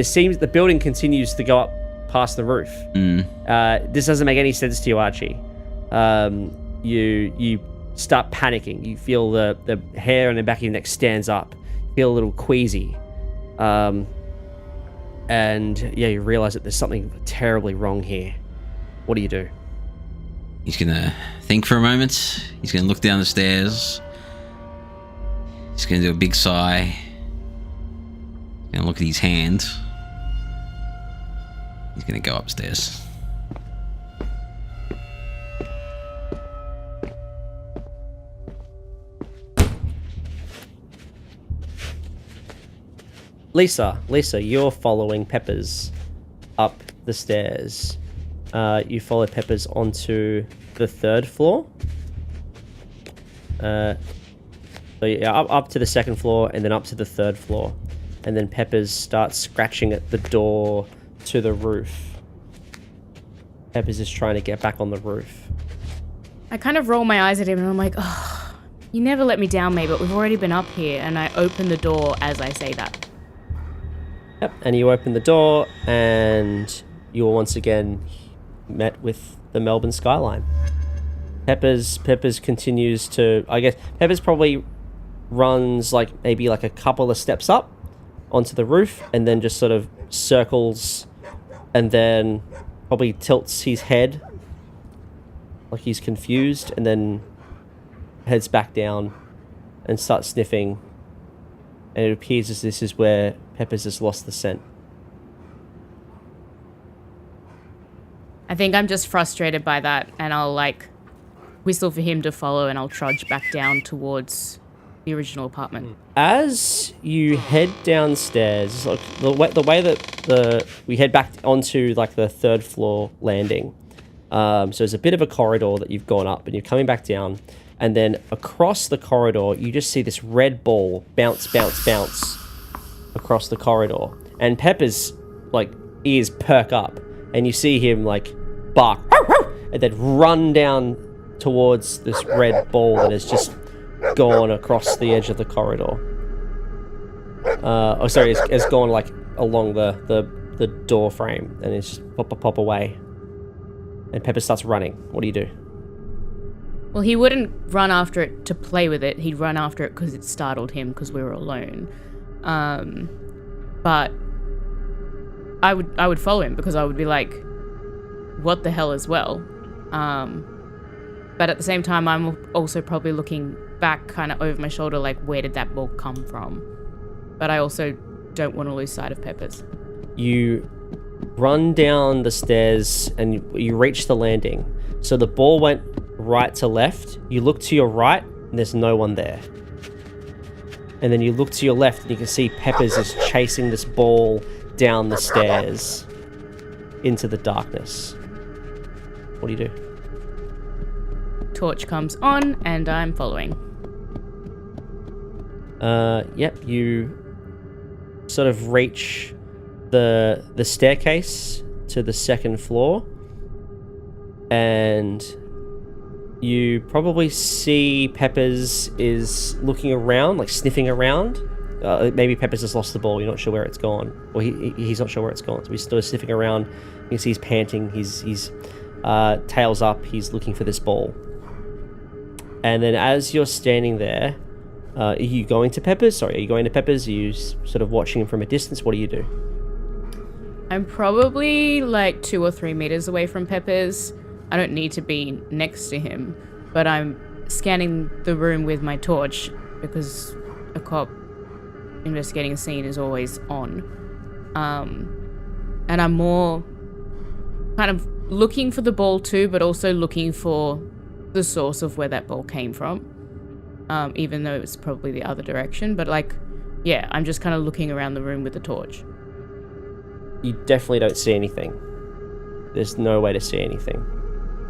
S1: seems the building continues to go up past the roof. This doesn't make any sense to you, Archie. You start panicking. You feel the hair on the back of your neck stands up. You feel a little queasy. And yeah, you realize that there's something terribly wrong here. What do you do?
S3: He's gonna think for a moment. He's gonna look down the stairs. He's gonna do a big sigh. He's gonna look at his hand. He's gonna go upstairs.
S1: Lisa, you're following Peppers up the stairs. You follow Peppers onto the 3rd floor. So yeah, up to the second floor and then up to the third floor. And then Peppers starts scratching at the door to the roof. Peppers is trying to get back on the roof.
S5: I kind of roll my eyes at him and I'm like, oh, you never let me down, mate, but we've already been up here. And I open the door as I say that.
S1: Yep, and you open the door and you are once again met with the Melbourne skyline. Peppers continues to, I guess, Peppers probably runs like maybe like a couple of steps up onto the roof and then just sort of circles and then probably tilts his head like he's confused and then heads back down and starts sniffing. And it appears as this is where Peppers has lost the scent.
S5: I think I'm just frustrated by that and I'll like whistle for him to follow and I'll trudge back down towards the original apartment.
S1: As you head downstairs, like the way that we head back onto like the third floor landing. So there's a bit of a corridor that you've gone up and you're coming back down, and then across the corridor you just see this red ball bounce across the corridor, and Pepper's like ears perk up and you see him like bark and then run down towards this red ball that has just gone across the edge of the corridor. It's gone like along the door frame and it's just pop away. And Pepper starts running. What do you do?
S5: Well, he wouldn't run after it to play with it. He'd run after it because it startled him because we were alone. But I would follow him because I would be like, what the hell as well? But at the same time, I'm also probably looking back kind of over my shoulder like, where did that ball come from? But I also don't want to lose sight of Peppers. You run down the stairs and you reach the landing. So the ball went right to left. You look to your right and there's no one there. And then you look to your left and you can see Peppers is chasing this ball down the stairs into the darkness. What do you do? Torch comes on and I'm following.
S1: Yep, you sort of reach the staircase to the second floor and you probably see Peppers is looking around, like sniffing around. Maybe Peppers has lost the ball, you're not sure where it's gone. Or he's not sure where it's gone, so he's still sniffing around. You can see he's panting, he's tails up, he's looking for this ball. And then as you're standing there, are you going to Peppers? Are you sort of watching him from a distance? What do you do?
S5: I'm probably like 2 or 3 meters away from Peppers. I don't need to be next to him, but I'm scanning the room with my torch because a cop investigating a scene is always on. And I'm more kind of looking for the ball too, but also looking for the source of where that ball came from. Even though it's probably the other direction, but like, yeah, I'm just kind of looking around the room with the torch.
S1: You definitely don't see anything. There's no way to see anything.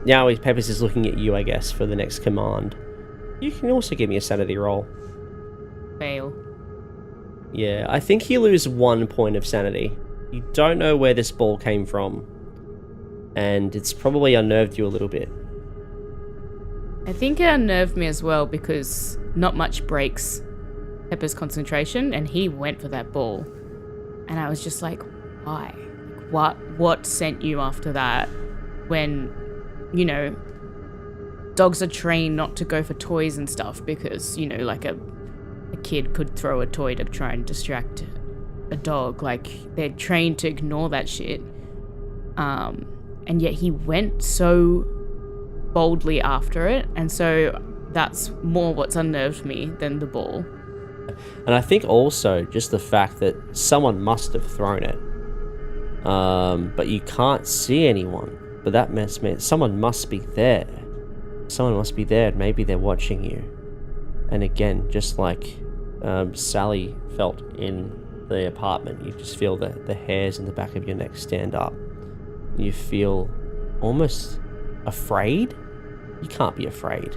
S1: Now Peppers is looking at you, I guess, for the next command. You can also give me a sanity roll.
S5: Fail.
S1: Yeah, I think you lose 1 point of sanity. You don't know where this ball came from, and it's probably unnerved you a little bit.
S5: I think it unnerved me as well because not much breaks Pepper's concentration, and he went for that ball. And I was just like, why? What sent you after that when, you know, dogs are trained not to go for toys and stuff because, you know, like a kid could throw a toy to try and distract a dog. Like, they're trained to ignore that shit. And yet he went so boldly after it, and so that's more what's unnerved me than the ball.
S1: And I think also just the fact that someone must have thrown it, but you can't see anyone. But that means someone must be there. Someone must be there. Maybe they're watching you. And again, just like Sally felt in the apartment, you just feel the hairs in the back of your neck stand up. You feel almost afraid. You can't be afraid.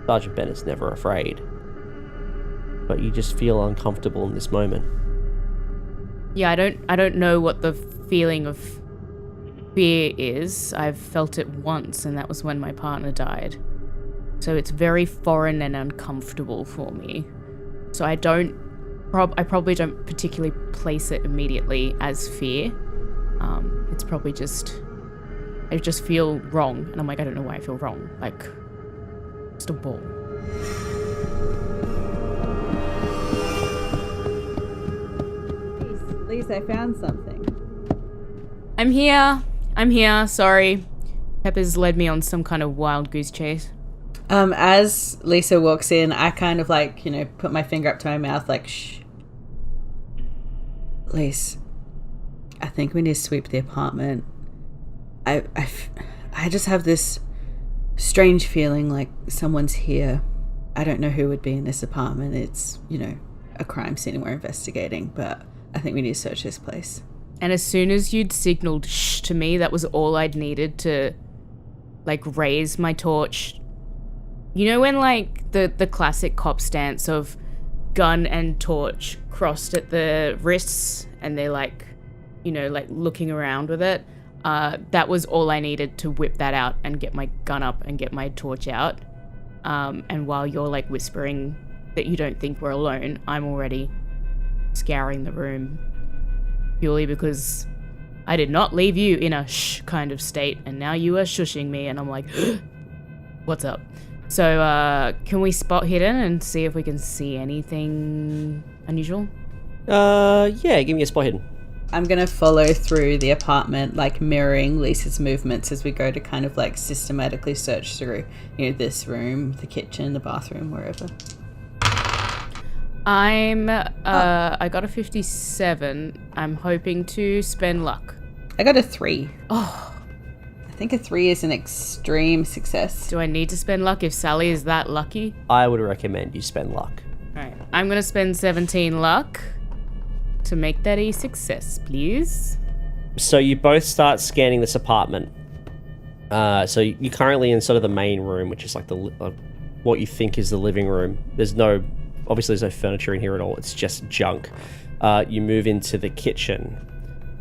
S1: Sergeant Bennett's never afraid. But you just feel uncomfortable in this moment.
S5: Yeah, I don't know what the feeling of fear is. I've felt it once, and that was when my partner died. So it's very foreign and uncomfortable for me. So I probably don't particularly place it immediately as fear. It's probably just, I just feel wrong, and I'm like, I don't know why I feel wrong. Like, just a ball.
S11: At least I found something.
S5: I'm here. Sorry. Pepper's led me on some kind of wild goose chase.
S11: As Lisa walks in, I kind of like, put my finger up to my mouth like, shh. Lisa, I think we need to sweep the apartment. I just have this strange feeling like someone's here. I don't know who would be in this apartment. It's, a crime scene we're investigating, but I think we need to search this place.
S5: And as soon as you'd signaled shh to me, that was all I'd needed to, raise my torch. You know when, the classic cop stance of gun and torch crossed at the wrists and they're, looking around with it? That was all I needed to whip that out and get my gun up and get my torch out. And while you're, whispering that you don't think we're alone, I'm already scouring the room. Purely because I did not leave you in a shh kind of state, and now you are shushing me, and I'm like, what's up? So, can we spot hidden and see if we can see anything unusual?
S1: Yeah, give me a spot hidden.
S11: I'm going to follow through the apartment, mirroring Lisa's movements as we go to kind of, systematically search through, this room, the kitchen, the bathroom, wherever.
S5: I got a 57. I'm hoping to spend luck.
S11: I got a 3.
S5: Oh.
S11: I think a 3 is an extreme success.
S5: Do I need to spend luck if Sally is that lucky?
S1: I would recommend you spend luck.
S5: Alright, I'm going to spend 17 luck to make that a success, please.
S1: So you both start scanning this apartment. So you're currently in sort of the main room, which is what you think is the living room. Obviously there's no furniture in here at all. It's just junk. You move into the kitchen,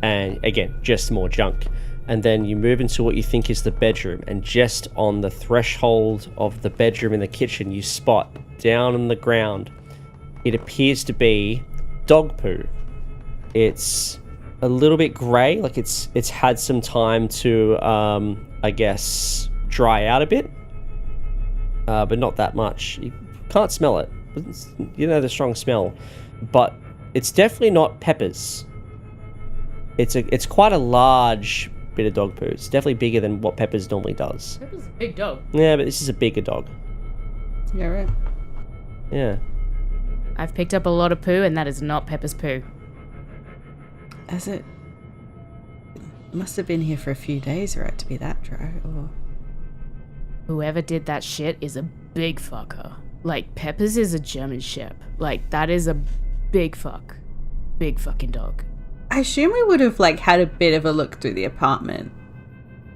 S1: and again, just more junk. And then you move into what you think is the bedroom, and just on the threshold of the bedroom in the kitchen, you spot down on the ground, it appears to be dog poo. It's a little bit grey, it's had some time to, I guess, dry out a bit, but not that much. You can't smell it. The strong smell, but it's definitely not Pepper's. It's quite a large bit of dog poo. It's definitely bigger than what Pepper's normally does.
S5: Pepper's a big dog.
S1: Yeah, but this is a bigger dog.
S11: Yeah, right.
S1: Yeah.
S5: I've picked up a lot of poo, and that is not Pepper's poo.
S11: It must have been here for a few days, right, to be that dry, or...
S5: Whoever did that shit is a big fucker. Pepper's is a German Shep. That is a big fuck. Big fucking dog.
S11: I assume we would have, had a bit of a look through the apartment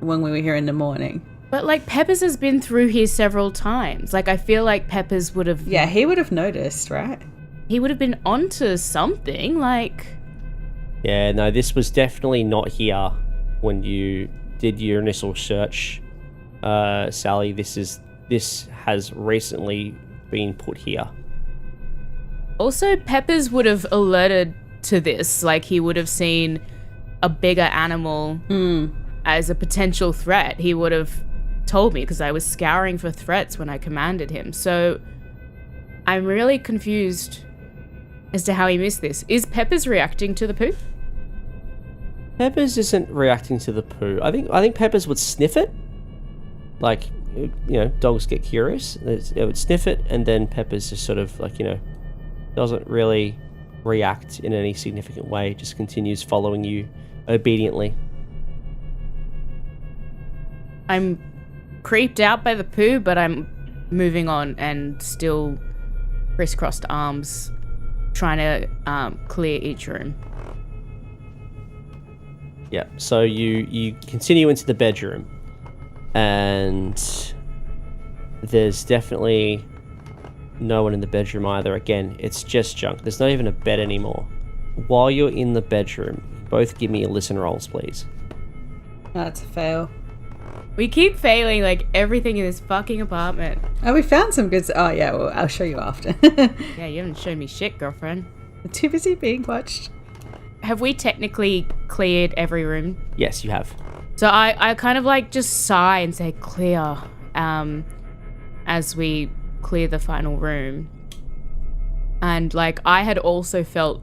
S11: when we were here in the morning.
S5: But, Pepper's has been through here several times. I feel like Pepper's would have...
S11: Yeah, he would have noticed, right?
S5: He would have been onto something,
S1: Yeah, no, this was definitely not here when you did your initial search, Sally. This has recently been put here.
S5: Also, Pepper's would have alerted to this. He would have seen a bigger animal as a potential threat. He would have told me, because I was scouring for threats when I commanded him. So I'm really confused as to how he missed this. Is Pepper's reacting to the poo?
S1: Pepper's isn't reacting to the poo. I think Pepper's would sniff it. Dogs get curious. It would sniff it, and then Pepper's just sort of doesn't really react in any significant way. Just continues following you obediently.
S5: I'm creeped out by the poo, but I'm moving on and still crisscrossed arms, trying to clear each room.
S1: Yeah, so you continue into the bedroom, and There's definitely no one in the bedroom either. Again, it's just junk. There's not even a bed anymore. While you're in the bedroom, both give me a listen rolls, please.
S11: That's a fail.
S5: We keep failing like everything in this fucking apartment.
S11: Oh, we found some good... Oh, yeah, well, I'll show you after.
S5: Yeah, you haven't shown me shit, girlfriend.
S11: Too busy being watched.
S5: Have we technically cleared every room?
S1: Yes, you have.
S5: So I kind of like just sigh and say clear as we clear the final room. And like I had also felt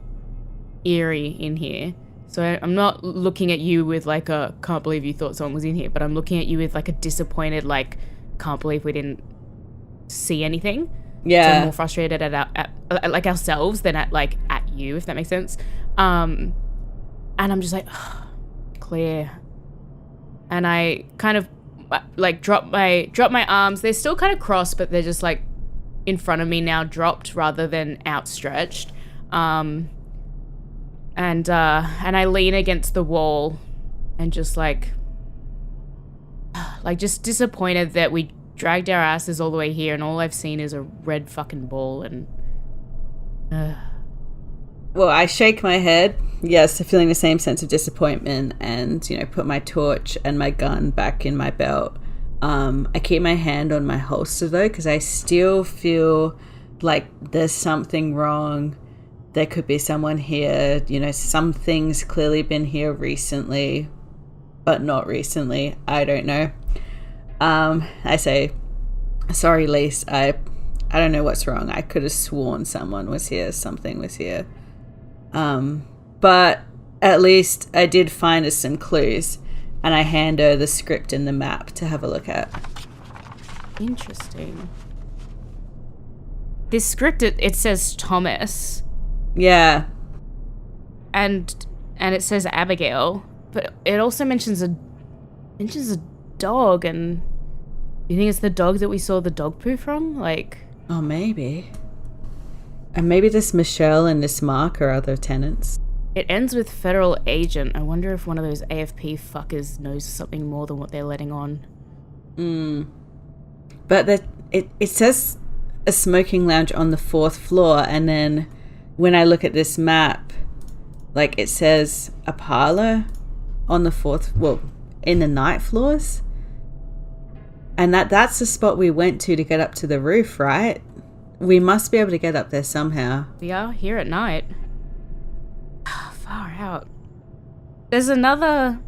S5: eerie in here. So I'm not looking at you with like a can't believe you thought someone was in here, but I'm looking at you with like a disappointed like can't believe we didn't see anything.
S11: Yeah.
S5: So I'm more frustrated at like ourselves than at you, if that makes sense. And I'm just like clear. And I kind of like drop my arms. They're still kind of crossed, but they're just like in front of me now, dropped rather than outstretched. And I lean against the wall and just like just disappointed that we dragged our asses all the way here and all I've seen is a red fucking ball and
S11: Well, I shake my head, yes, feeling the same sense of disappointment and, put my torch and my gun back in my belt. I keep my hand on my holster though, because I still feel like there's something wrong. There could be someone here, something's clearly been here recently, but not recently. I don't know. I say, sorry, Lise, I don't know what's wrong. I could have sworn someone was here, something was here. But at least I did find us some clues, and I hand her the script and the map to have a look at.
S5: Interesting. This script, it says Thomas.
S11: Yeah.
S5: And it says Abigail, but it also mentions a dog, and you think it's the dog that we saw the dog poo from?
S11: Oh, maybe. And maybe this Michelle and this Mark are other tenants.
S5: It ends with federal agent. I wonder if one of those AFP fuckers knows something more than what they're letting on.
S11: But it says a smoking lounge on the 4th floor, and then when I look at this map, it says a parlor on the 4th, in the night floors. And that's the spot we went to get up to the roof, right? We must be able to get up there somehow.
S5: We are here at night. Far out. There's another...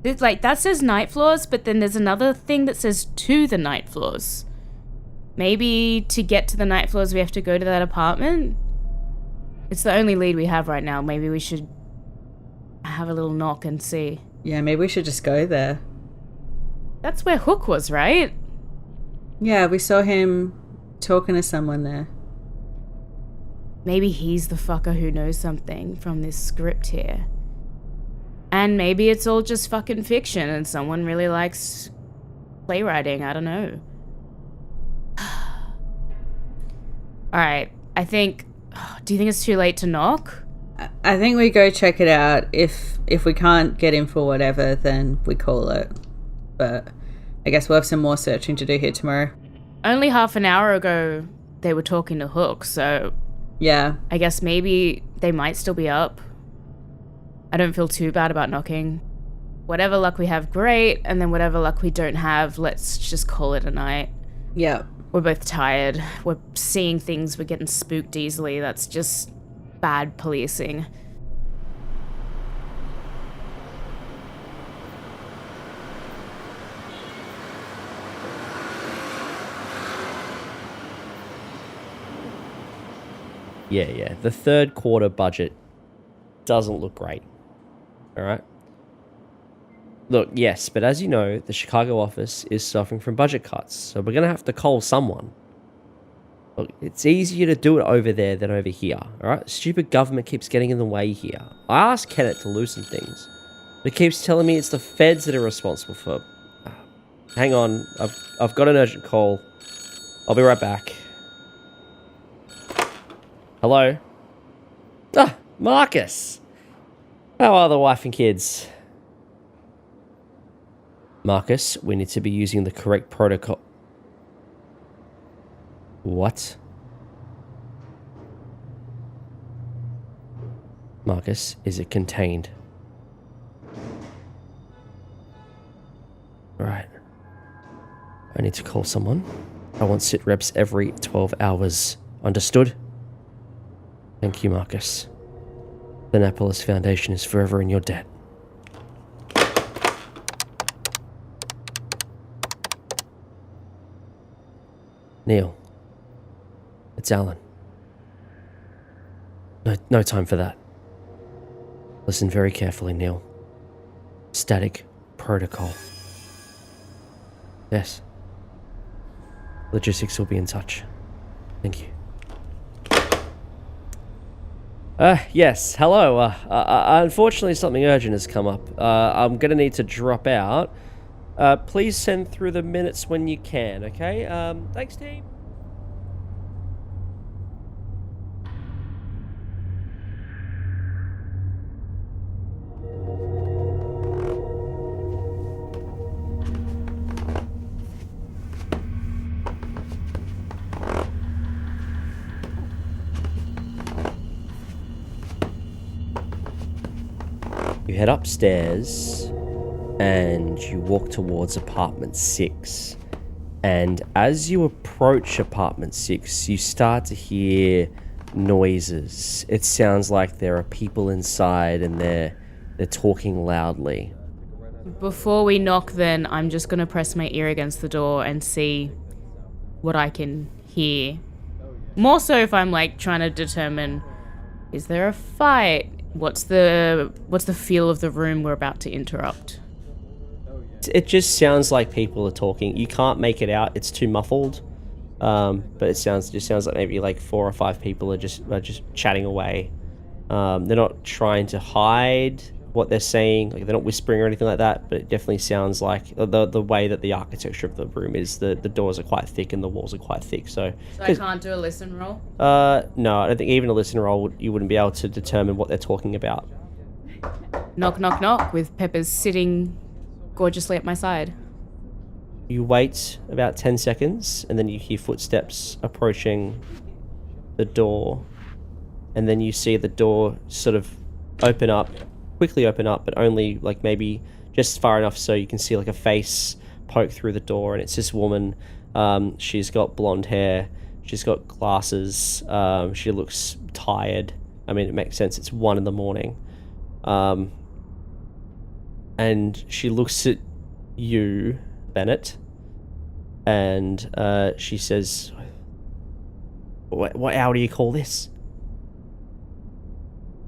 S5: that says night floors, but then there's another thing that says to the night floors. Maybe to get to the night floors we have to go to that apartment? It's the only lead we have right now. Maybe we should have a little knock and see.
S11: Yeah, maybe we should just go there.
S5: That's where Hook was, right?
S11: Yeah, we saw him talking to someone there.
S5: Maybe he's the fucker who knows something from this script here. And maybe it's all just fucking fiction and someone really likes playwriting. I don't know. Alright, I think... Do you think it's too late to knock?
S11: I think we go check it out. If we can't get in for whatever, then we call it. But I guess we'll have some more searching to do here tomorrow.
S5: Only half an hour ago, they were talking to Hook, so...
S11: Yeah.
S5: I guess maybe they might still be up. I don't feel too bad about knocking. Whatever luck we have, great. And then whatever luck we don't have, let's just call it a night.
S11: Yeah.
S5: We're both tired. We're seeing things. We're getting spooked easily. That's just bad policing.
S1: Yeah. The third quarter budget doesn't look great. All right. Look, yes, but as you know, the Chicago office is suffering from budget cuts, so we're going to have to call someone. Look, it's easier to do it over there than over here, all right? Stupid government keeps getting in the way here. I asked Kenneth to loosen things, but he keeps telling me it's the feds that are responsible for... Hang on, I've got an urgent call. I'll be right back. Hello? Ah, Marcus! How are the wife and kids? Marcus, we need to be using the correct protocol. What? Marcus, is it contained? Right. I need to call someone. I want sit reps every 12 hours. Understood? Thank you, Marcus. The Napolis Foundation is forever in your debt. Neil. It's Alan. No time for that. Listen very carefully, Neil. Static protocol. Yes. Logistics will be in touch. Thank you. Yes, hello. Unfortunately, something urgent has come up. I'm gonna need to drop out. Please send through the minutes when you can, okay? Thanks, team. You head upstairs and you walk towards apartment 6. And as you approach apartment 6, you start to hear noises. It sounds like there are people inside and they're talking loudly.
S5: Before we knock, then, I'm just going to press my ear against the door and see what I can hear. More so if I'm, like, trying to determine, is there a fight? What's the feel of the room we're about to interrupt?
S1: It just sounds like people are talking. You can't make it out. It's too muffled. But it sounds like maybe like 4 or 5 people are just chatting away. They're not trying to hide what they're saying. Like, they're not whispering or anything like that. But it definitely sounds like the way that the architecture of the room is. The doors are quite thick and the walls are quite thick. So
S5: I can't do a listen roll?
S1: No, I don't think even a listen roll you wouldn't be able to determine what they're talking about.
S5: Knock, knock, knock, with Peppers sitting gorgeously at my side.
S1: You wait about 10 seconds, and then you hear footsteps approaching the door. And then you see the door sort of quickly open up, but only like maybe just far enough so you can see like a face poke through the door. And it's this woman. She's got blonde hair. She's got glasses. She looks tired. I mean, it makes sense. It's 1 a.m. And she looks at you, Bennett, and she says, what hour do you call this?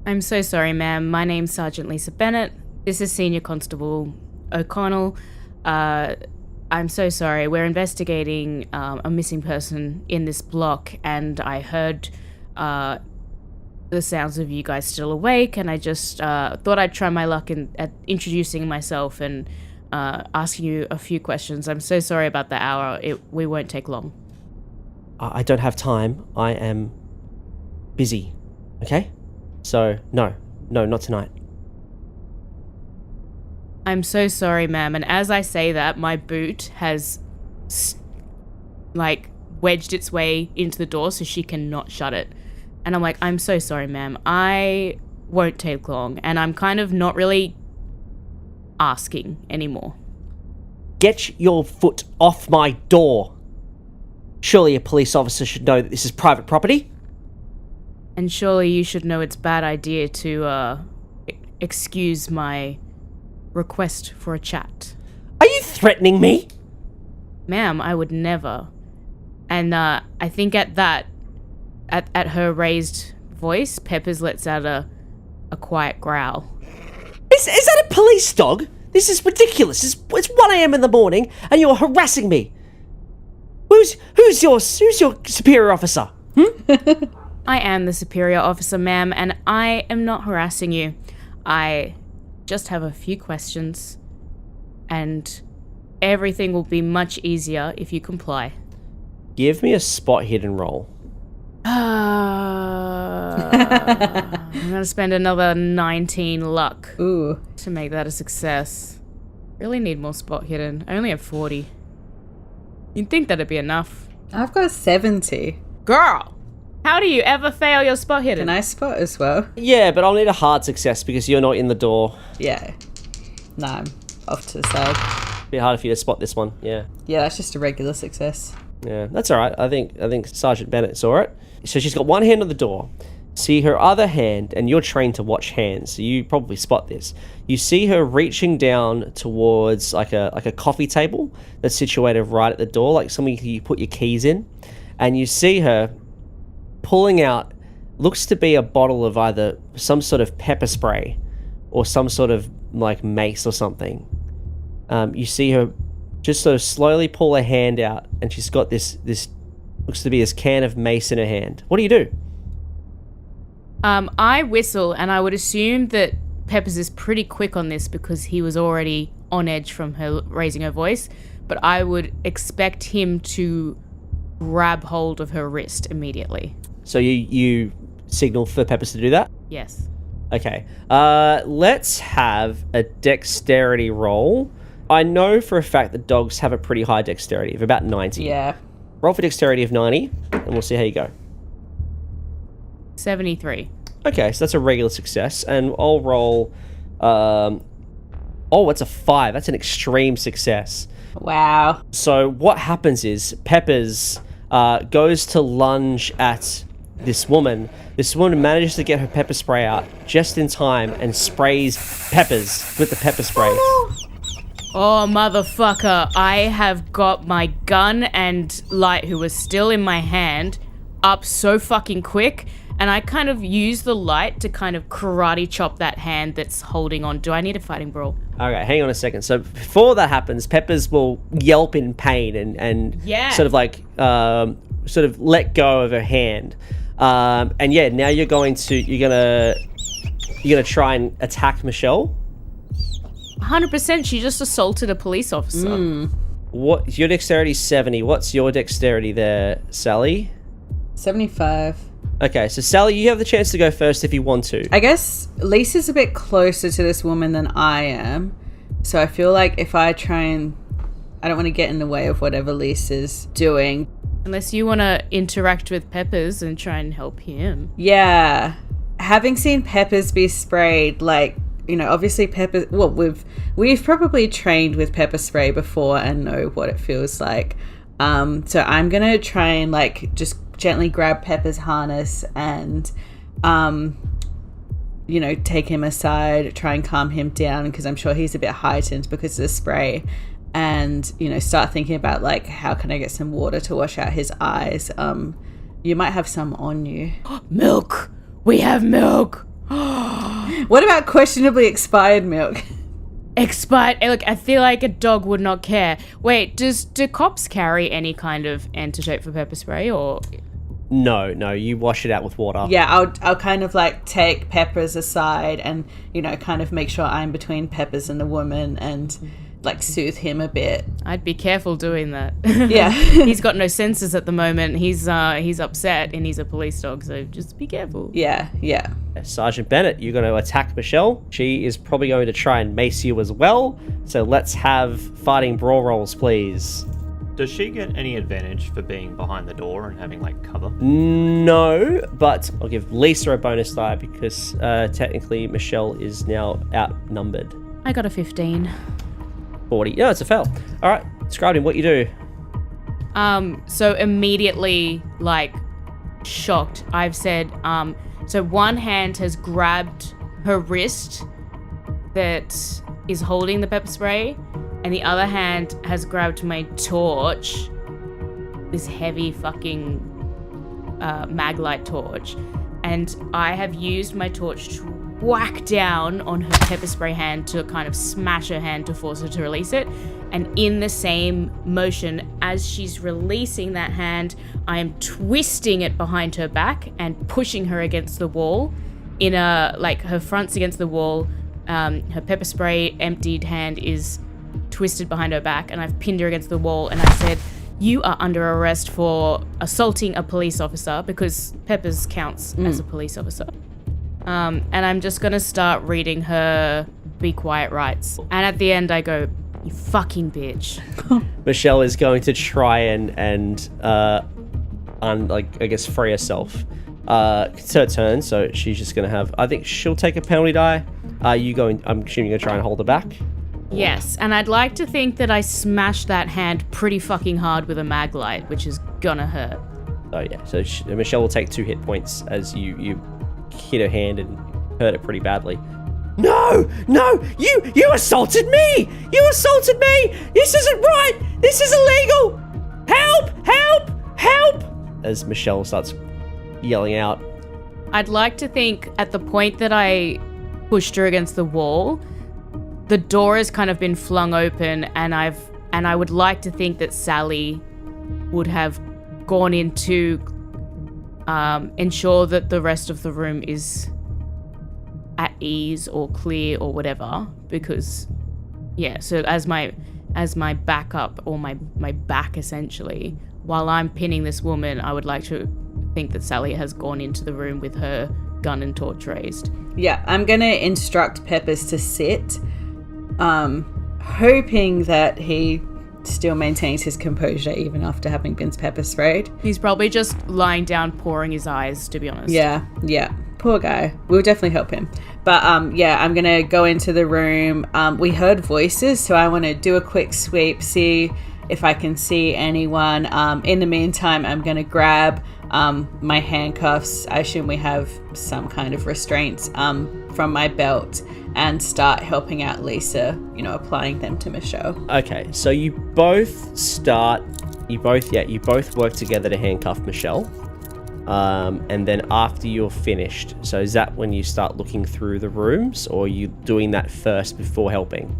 S5: I'm so sorry, ma'am. My name's Sergeant Lisa Bennett. This is Senior Constable O'Connell. I'm so sorry. We're investigating a missing person in this block, and I heard the sounds of you guys still awake, and I just thought I'd try my luck at introducing myself and asking you a few questions. I'm so sorry about the hour. We won't take long.
S1: I don't have time. I am busy. Okay? So, no, not tonight.
S5: I'm so sorry, ma'am. And as I say that, my boot has, wedged its way into the door so she cannot shut it. And I'm like, I'm so sorry, ma'am. I won't take long. And I'm kind of not really asking anymore.
S1: Get your foot off my door. Surely a police officer should know that this is private property.
S5: And surely you should know it's a bad idea to excuse my request for a chat.
S1: Are you threatening me?
S5: Ma'am, I would never. And I think at that, at her raised voice, Peppers lets out a quiet growl.
S1: Is that a police dog? This is ridiculous. It's 1 a.m. in the morning and you're harassing me. Who's your superior officer?
S5: I am the superior officer, ma'am, and I am not harassing you. I just have a few questions, and everything will be much easier if you comply.
S1: Give me a spot hidden roll.
S5: I'm gonna spend another 19 luck
S11: Ooh.
S5: to make that a success. Really need more spot hidden. I only have 40. You'd think that'd be enough.
S11: I've got 70.
S5: Girl! How do you ever fail your spot hidden?
S11: Can I spot as well?
S1: Yeah, but I'll need a hard success because you're not in the door.
S11: Yeah. No, I'm off to the side.
S1: Be hard for you to spot this one. Yeah.
S11: Yeah, that's just a regular success.
S1: Yeah, that's all right. I think Sergeant Bennett saw it. So she's got one hand on the door. See her other hand, and you're trained to watch hands, so you probably spot this. You see her reaching down towards like a coffee table that's situated right at the door, like somewhere you put your keys in, and you see her pulling out, looks to be a bottle of either some sort of pepper spray or some sort of like mace or something. You see her just sort of slowly pull her hand out, and she's got this looks to be this can of mace in her hand. What do you do?
S5: I whistle, and I would assume that Peppers is pretty quick on this because he was already on edge from her raising her voice, but I would expect him to grab hold of her wrist immediately.
S1: So you signal for Peppers to do that?
S5: Yes.
S1: Okay. Let's have a dexterity roll. I know for a fact that dogs have a pretty high dexterity of about 90.
S11: Yeah.
S1: Roll for dexterity of 90, and we'll see how you go.
S5: 73.
S1: Okay, so that's a regular success, and I'll roll... it's a 5. That's an extreme success.
S11: Wow.
S1: So what happens is Peppers goes to lunge at this woman. This woman manages to get her pepper spray out just in time and sprays Peppers with the pepper spray.
S5: Oh, motherfucker. I have got my gun and light, who was still in my hand, up so fucking quick, and I kind of use the light to kind of karate chop that hand that's holding on. Do I need a fighting brawl?
S1: Okay, hang on a second. So before that happens, Peppers will yelp in pain and sort of like sort of let go of her hand. And yeah, now you're gonna try and attack Michelle.
S5: 100%. She just assaulted a police officer.
S1: What your dexterity is 70. What's your dexterity there, Sally?
S11: 75.
S1: Okay, so Sally, you have the chance to go first if you want to.
S11: I guess Lisa's a bit closer to this woman than I am. So I feel like if I try and... I don't want to get in the way of whatever Lisa's doing.
S5: Unless you want to interact with Peppers and try and help him.
S11: Yeah. Having seen Peppers be sprayed, like, you know, obviously Peppers... Well, we've probably trained with pepper spray before and know what it feels like. So I'm going to try and, like, just gently grab Pepper's harness and, you know, take him aside, try and calm him down because I'm sure he's a bit heightened because of the spray, and, you know, start thinking about, like, how can I get some water to wash out his eyes. You might have some on you.
S5: Milk! We have milk!
S11: What about questionably expired milk?
S5: Expired. Look, I feel like a dog would not care. Wait, do cops carry any kind of antidote for pepper spray, or?
S1: No, you wash it out with water.
S11: Yeah, I'll kind of like take Peppers aside and, you know, kind of make sure I'm between Peppers and the woman and like soothe him a bit.
S5: I'd be careful doing that.
S11: Yeah.
S5: He's got no senses at the moment. He's upset and he's a police dog, so just be careful.
S11: Yeah.
S1: Sergeant Bennett, you're going to attack Michelle. She is probably going to try and mace you as well. So let's have fighting brawl rolls, please.
S2: Does she get any advantage for being behind the door and having, like, cover?
S1: No, but I'll give Lisa a bonus die because technically Michelle is now outnumbered.
S5: I got a 15.
S1: 40. Yeah, it's a fail. All right, describe him. What you do?
S5: So immediately, like, shocked, I've said, so one hand has grabbed her wrist that is holding the pepper spray, and the other hand has grabbed my torch, this heavy fucking maglite torch, and I have used my torch to whack down on her pepper spray hand to kind of smash her hand to force her to release it. And in the same motion as she's releasing that hand, I am twisting it behind her back and pushing her against the wall. Her front's against the wall. Her pepper spray emptied hand is twisted behind her back, and I've pinned her against the wall, and I said, "You are under arrest for assaulting a police officer," because Peppers counts as a police officer. And I'm just going to start reading her be quiet rights. And at the end I go, You fucking bitch.
S1: Michelle is going to try and free herself. It's her turn, so she's just gonna have. I think she'll take a penalty die. I'm assuming you're gonna try and hold her back.
S5: Yes, and I'd like to think that I smashed that hand pretty fucking hard with a mag light, which is gonna hurt.
S1: Oh yeah, so Michelle will take 2 hit points as you hit her hand and hurt it pretty badly. No, you assaulted me! You assaulted me! This isn't right! This is illegal! Help! As Michelle starts yelling out.
S5: I'd like to think at the point that I pushed her against the wall, the door has kind of been flung open, and I would like to think that Sally would have gone in to ensure that the rest of the room is at ease or clear or whatever, because so as my backup or my back essentially, while I'm pinning this woman, I would like to think that Sally has gone into the room with her gun and torch raised. Yeah,
S11: I'm gonna instruct Peppers to sit, hoping that he still maintains his composure even after having been pepper sprayed.
S5: He's probably just lying down, pouring his eyes, to be honest.
S11: Yeah. Poor guy. We'll definitely help him. But I'm gonna go into the room. We heard voices, so I want to do a quick sweep, see if I can see anyone. In the meantime, I'm gonna grab my handcuffs. I assume we have some kind of restraints from my belt, and start helping out Lisa, applying them to Michelle.
S1: Okay, so you both work together to handcuff Michelle. And then after you're finished, so is that when you start looking through the rooms, or are you doing that first before helping?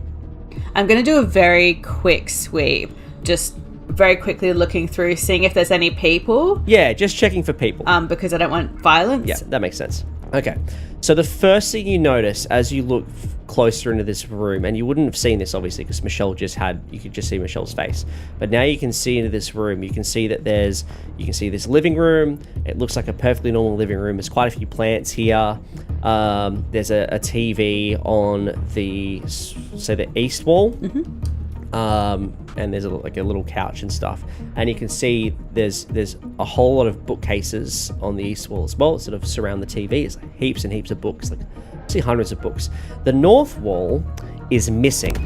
S11: I'm going to do a very quick sweep, just very quickly looking through, seeing if there's any people.
S1: Yeah, just checking for people.
S11: Because I don't want violence.
S1: Yeah, that makes sense. Okay, so the first thing you notice as you look closer into this room, and you wouldn't have seen this obviously because you could just see Michelle's face, but now you can see into this room. You can see that you can see this living room. It looks like a perfectly normal living room. There's quite a few plants here. There's a TV on the east wall. Mm-hmm. And there's a little couch and stuff, and you can see there's a whole lot of bookcases on the east wall as well, sort of surround the TV. It's like heaps and heaps of books, see hundreds of books. The north wall is missing.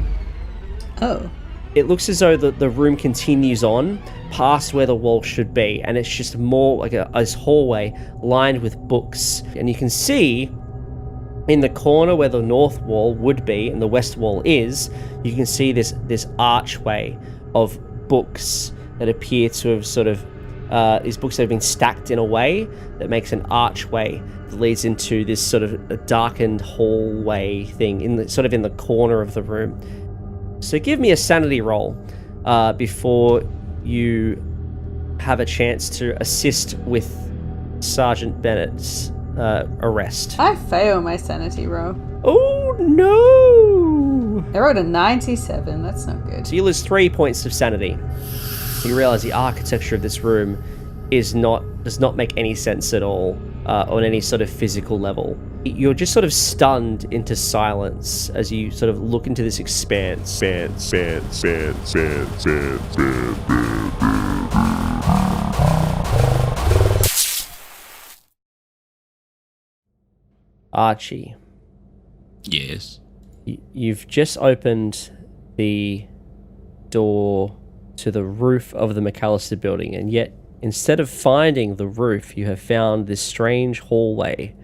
S11: Oh.
S1: It looks as though the room continues on past where the wall should be, and it's just more like a hallway lined with books. And you can see in the corner where the north wall would be and the west wall is, you can see this archway of books that appear to have sort of these books that have been stacked in a way that makes an archway that leads into this sort of a darkened hallway thing in the corner of the room. So give me a sanity roll before you have a chance to assist with Sergeant Bennett's arrest.
S11: I fail my sanity roll.
S1: Oh no!
S11: I rolled a 97. That's not good.
S1: So you lose 3 points of sanity. You realize the architecture of this room does not make any sense at all on any sort of physical level. You're just sort of stunned into silence as you sort of look into this expanse. Archie.
S3: Yes?
S1: You've just opened the door to the roof of the McAllister building, and yet instead of finding the roof, you have found this strange hallway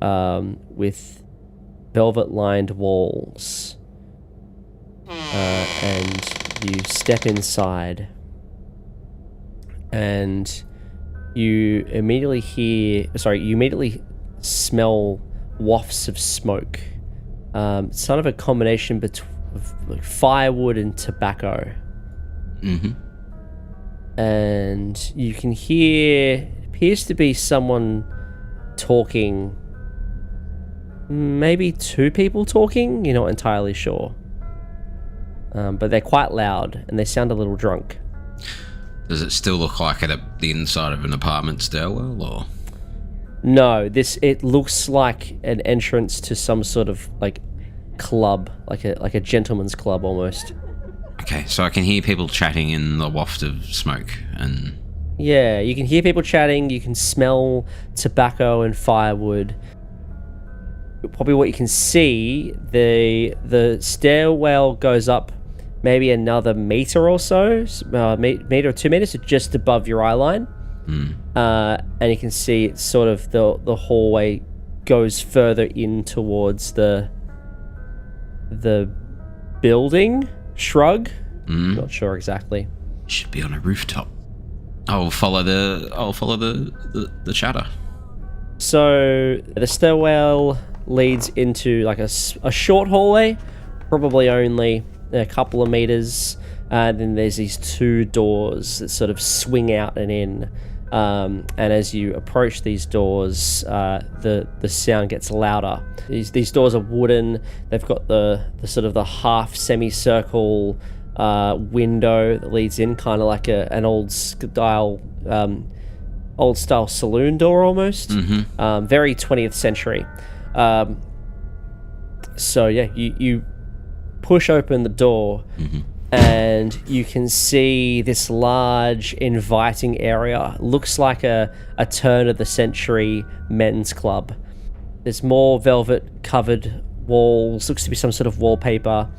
S1: with velvet-lined walls. And you step inside, and you immediately smell wafts of smoke. It's sort of a combination of firewood and tobacco.
S3: Mm-hmm.
S1: And you can hear, it appears to be someone talking, maybe 2 people talking, you're not entirely sure. But they're quite loud and they sound a little drunk.
S3: Does it still look like the inside of an apartment stairwell, or?
S1: No, it looks like an entrance to some sort of club, like a gentleman's club almost.
S3: Okay, so I can hear people chatting in the waft of smoke and...
S1: Yeah, you can hear people chatting, you can smell tobacco and firewood. Probably what you can see, the stairwell goes up maybe another meter or so, meter or 2 meters, so just above your eye line. And you can see it's sort of the hallway goes further in towards the building. Shrug. Not sure exactly.
S3: Should be on a rooftop. I'll follow the chatter.
S1: So the stairwell leads into like a short hallway, probably only a couple of meters. Then there's these 2 doors that sort of swing out and in. And as you approach these doors, the sound gets louder. These doors are wooden. They've got the sort of the half semicircle window that leads in, kind of like an old style saloon door almost. Very 20th century. So yeah, you push open the door. And you can see this large, inviting area. Looks like a turn of the century men's club. There's more velvet-covered walls. Looks to be some sort of wallpaper.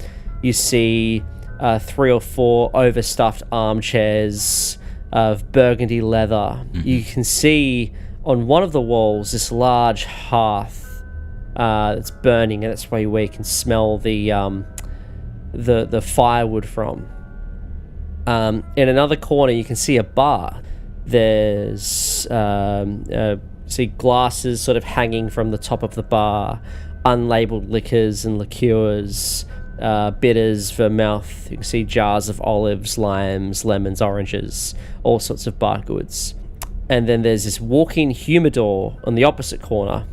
S1: You see 3 or 4 overstuffed armchairs of burgundy leather. You can see on one of the walls this large hearth that's burning, and that's where you can smell the firewood from. In another corner you can see a bar. There's see glasses sort of hanging from the top of the bar, unlabeled liquors and liqueurs, bitters, vermouth. You can see jars of olives, limes, lemons, oranges, all sorts of bar goods. And then there's this walk-in humidor on the opposite corner,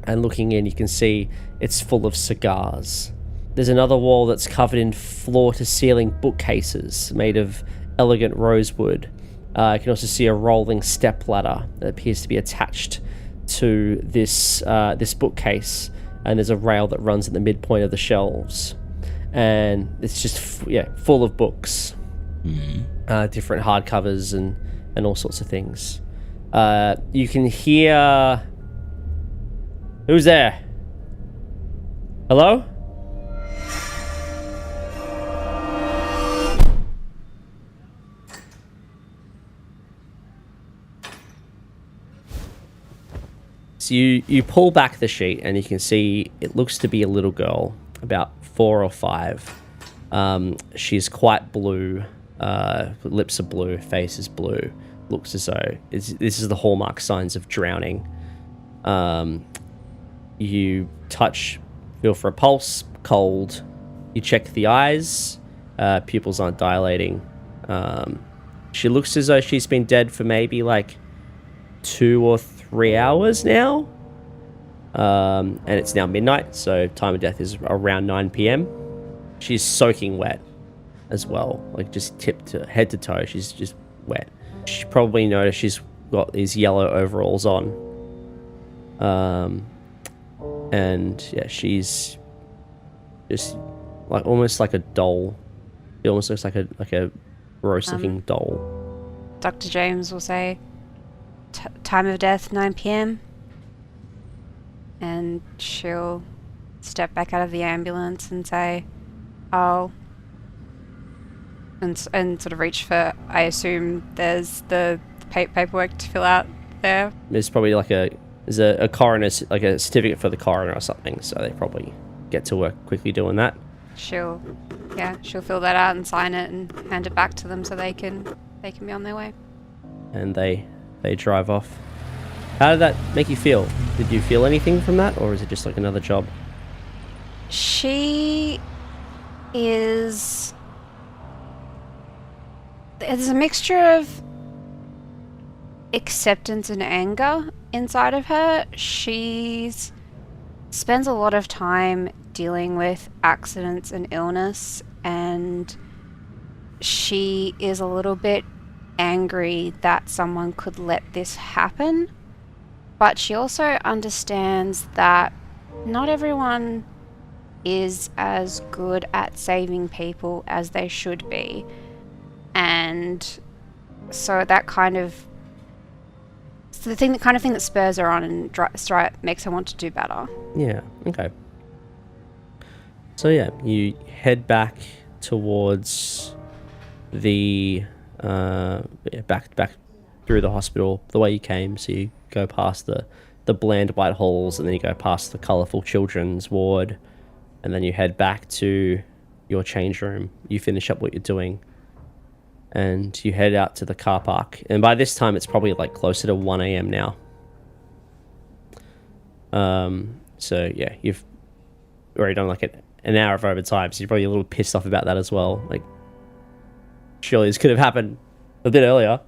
S1: and looking in you can see it's full of cigars. There's another wall that's covered in floor-to-ceiling bookcases made of elegant rosewood. You can also see a rolling stepladder that appears to be attached to this bookcase, and there's a rail that runs at the midpoint of the shelves. And it's just full of books, different hardcovers and all sorts of things. You can hear... Who's there? Hello? So you pull back the sheet and you can see it looks to be a little girl, about 4 or 5. She's quite blue, lips are blue, face is blue. Looks as though this is the hallmark signs of drowning. You feel for a pulse, cold. You check the eyes, pupils aren't dilating. She looks as though she's been dead for maybe like 2 or 3 hours now. And it's now midnight, so time of death is around 9 p.m. She's soaking wet as well, like just tipped to head to toe. She's just wet. She probably noticed she's got these yellow overalls on. And yeah, she's just like almost like a doll. It almost looks like a gross looking doll.
S7: Dr. James will say, time of death 9 p.m. and she'll step back out of the ambulance and say, "Oh," and sort of reach for, I assume there's the paperwork to fill out there.
S1: There's probably like there's a coroner's, like a certificate for the coroner or something, so they probably get to work quickly doing that.
S7: She'll fill that out and sign it and hand it back to them so they can be on their way.
S1: And they drive off. How did that make you feel? Did you feel anything from that, or is it just like another job?
S7: She is... There's a mixture of acceptance and anger inside of her. She spends a lot of time dealing with accidents and illness, and she is a little bit angry that someone could let this happen, but she also understands that not everyone is as good at saving people as they should be. And so that kind of... It's the kind of thing that spurs her on and makes her want to do better.
S1: Yeah, okay. So yeah, you head back towards the... back through the hospital the way you came. So you go past the bland white halls, and then you go past the colourful children's ward, and then you head back to your change room. You finish up what you're doing, and you head out to the car park. And by this time, it's probably like closer to 1 a.m. now. So yeah, you've already done like an hour of overtime, so you're probably a little pissed off about that as well. Like, surely this could have happened a bit earlier.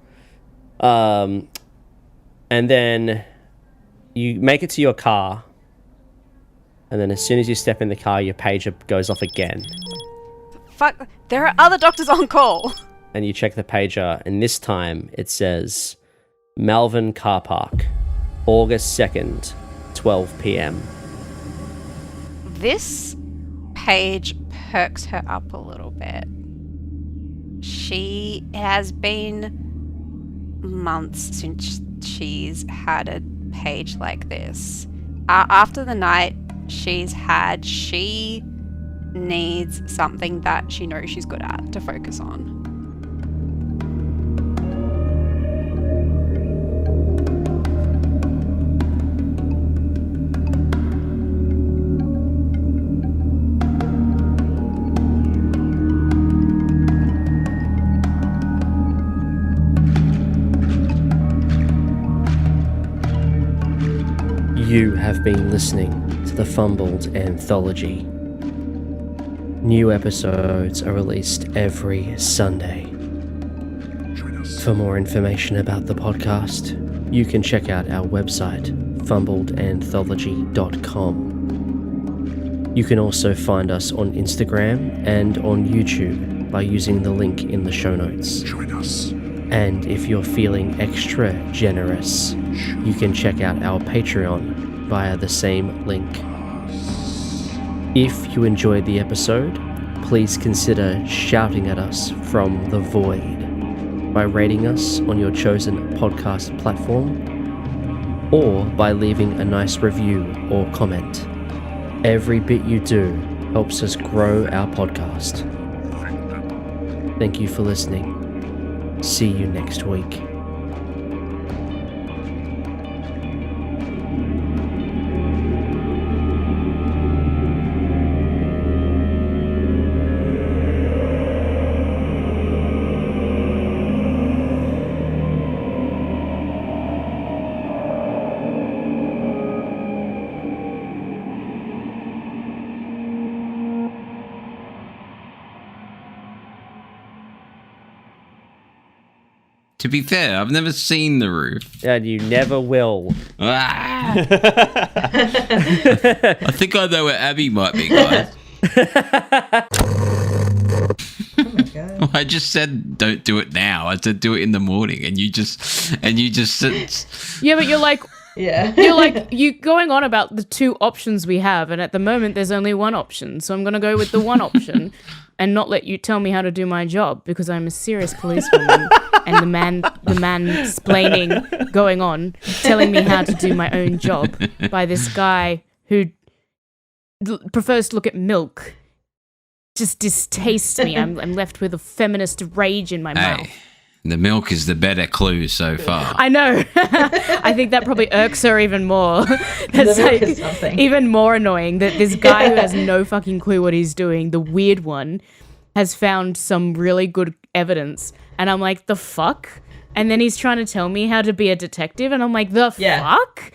S1: And then you make it to your car, and then as soon as you step in the car, your pager goes off again.
S7: Fuck, there are other doctors on call.
S1: And you check the pager, and this time it says Malvern Car Park, August 2nd, 12 p.m.
S7: This page perks her up a little bit. It has been months since she's had a page like this. After the night she's had, she needs something that she knows she's good at to focus on.
S1: You have been listening to the Fumbled Anthology. New episodes are released every Sunday. For more information about the podcast, you can check out our website, fumbledanthology.com. You can also find us on Instagram and on YouTube by using the link in the show notes.
S12: Join us.
S1: And if you're feeling extra generous, you can check out our Patreon via the same link. If you enjoyed the episode, please consider shouting at us from the void by rating us on your chosen podcast platform, or by leaving a nice review or comment. Every bit you do helps us grow our podcast. Thank you for listening. See you next week.
S3: To be fair, I've never seen the roof.
S1: And you never will.
S3: Ah! I think I know where Abby might be, guys.
S4: Oh my god.
S3: Well, I just said don't do it now. I said do it in the morning, and you just said...
S5: Yeah, but you're like,
S4: Yeah.
S5: you going on about the two options we have, and at the moment there's only one option, so I'm gonna go with the one option and not let you tell me how to do my job, because I'm a serious policewoman and the man splaining going on, telling me how to do my own job by this guy who prefers to look at milk. Just distastes me. I'm left with a feminist rage in my mouth.
S3: The milk is the better clue so far.
S5: I know. I think that probably irks her even more. That's
S4: milk is something.
S5: even more annoying that this guy who has no fucking clue what he's doing, the weird one, has found some really good evidence. And I'm like, the fuck? And then he's trying to tell me how to be a detective. And I'm like, the fuck?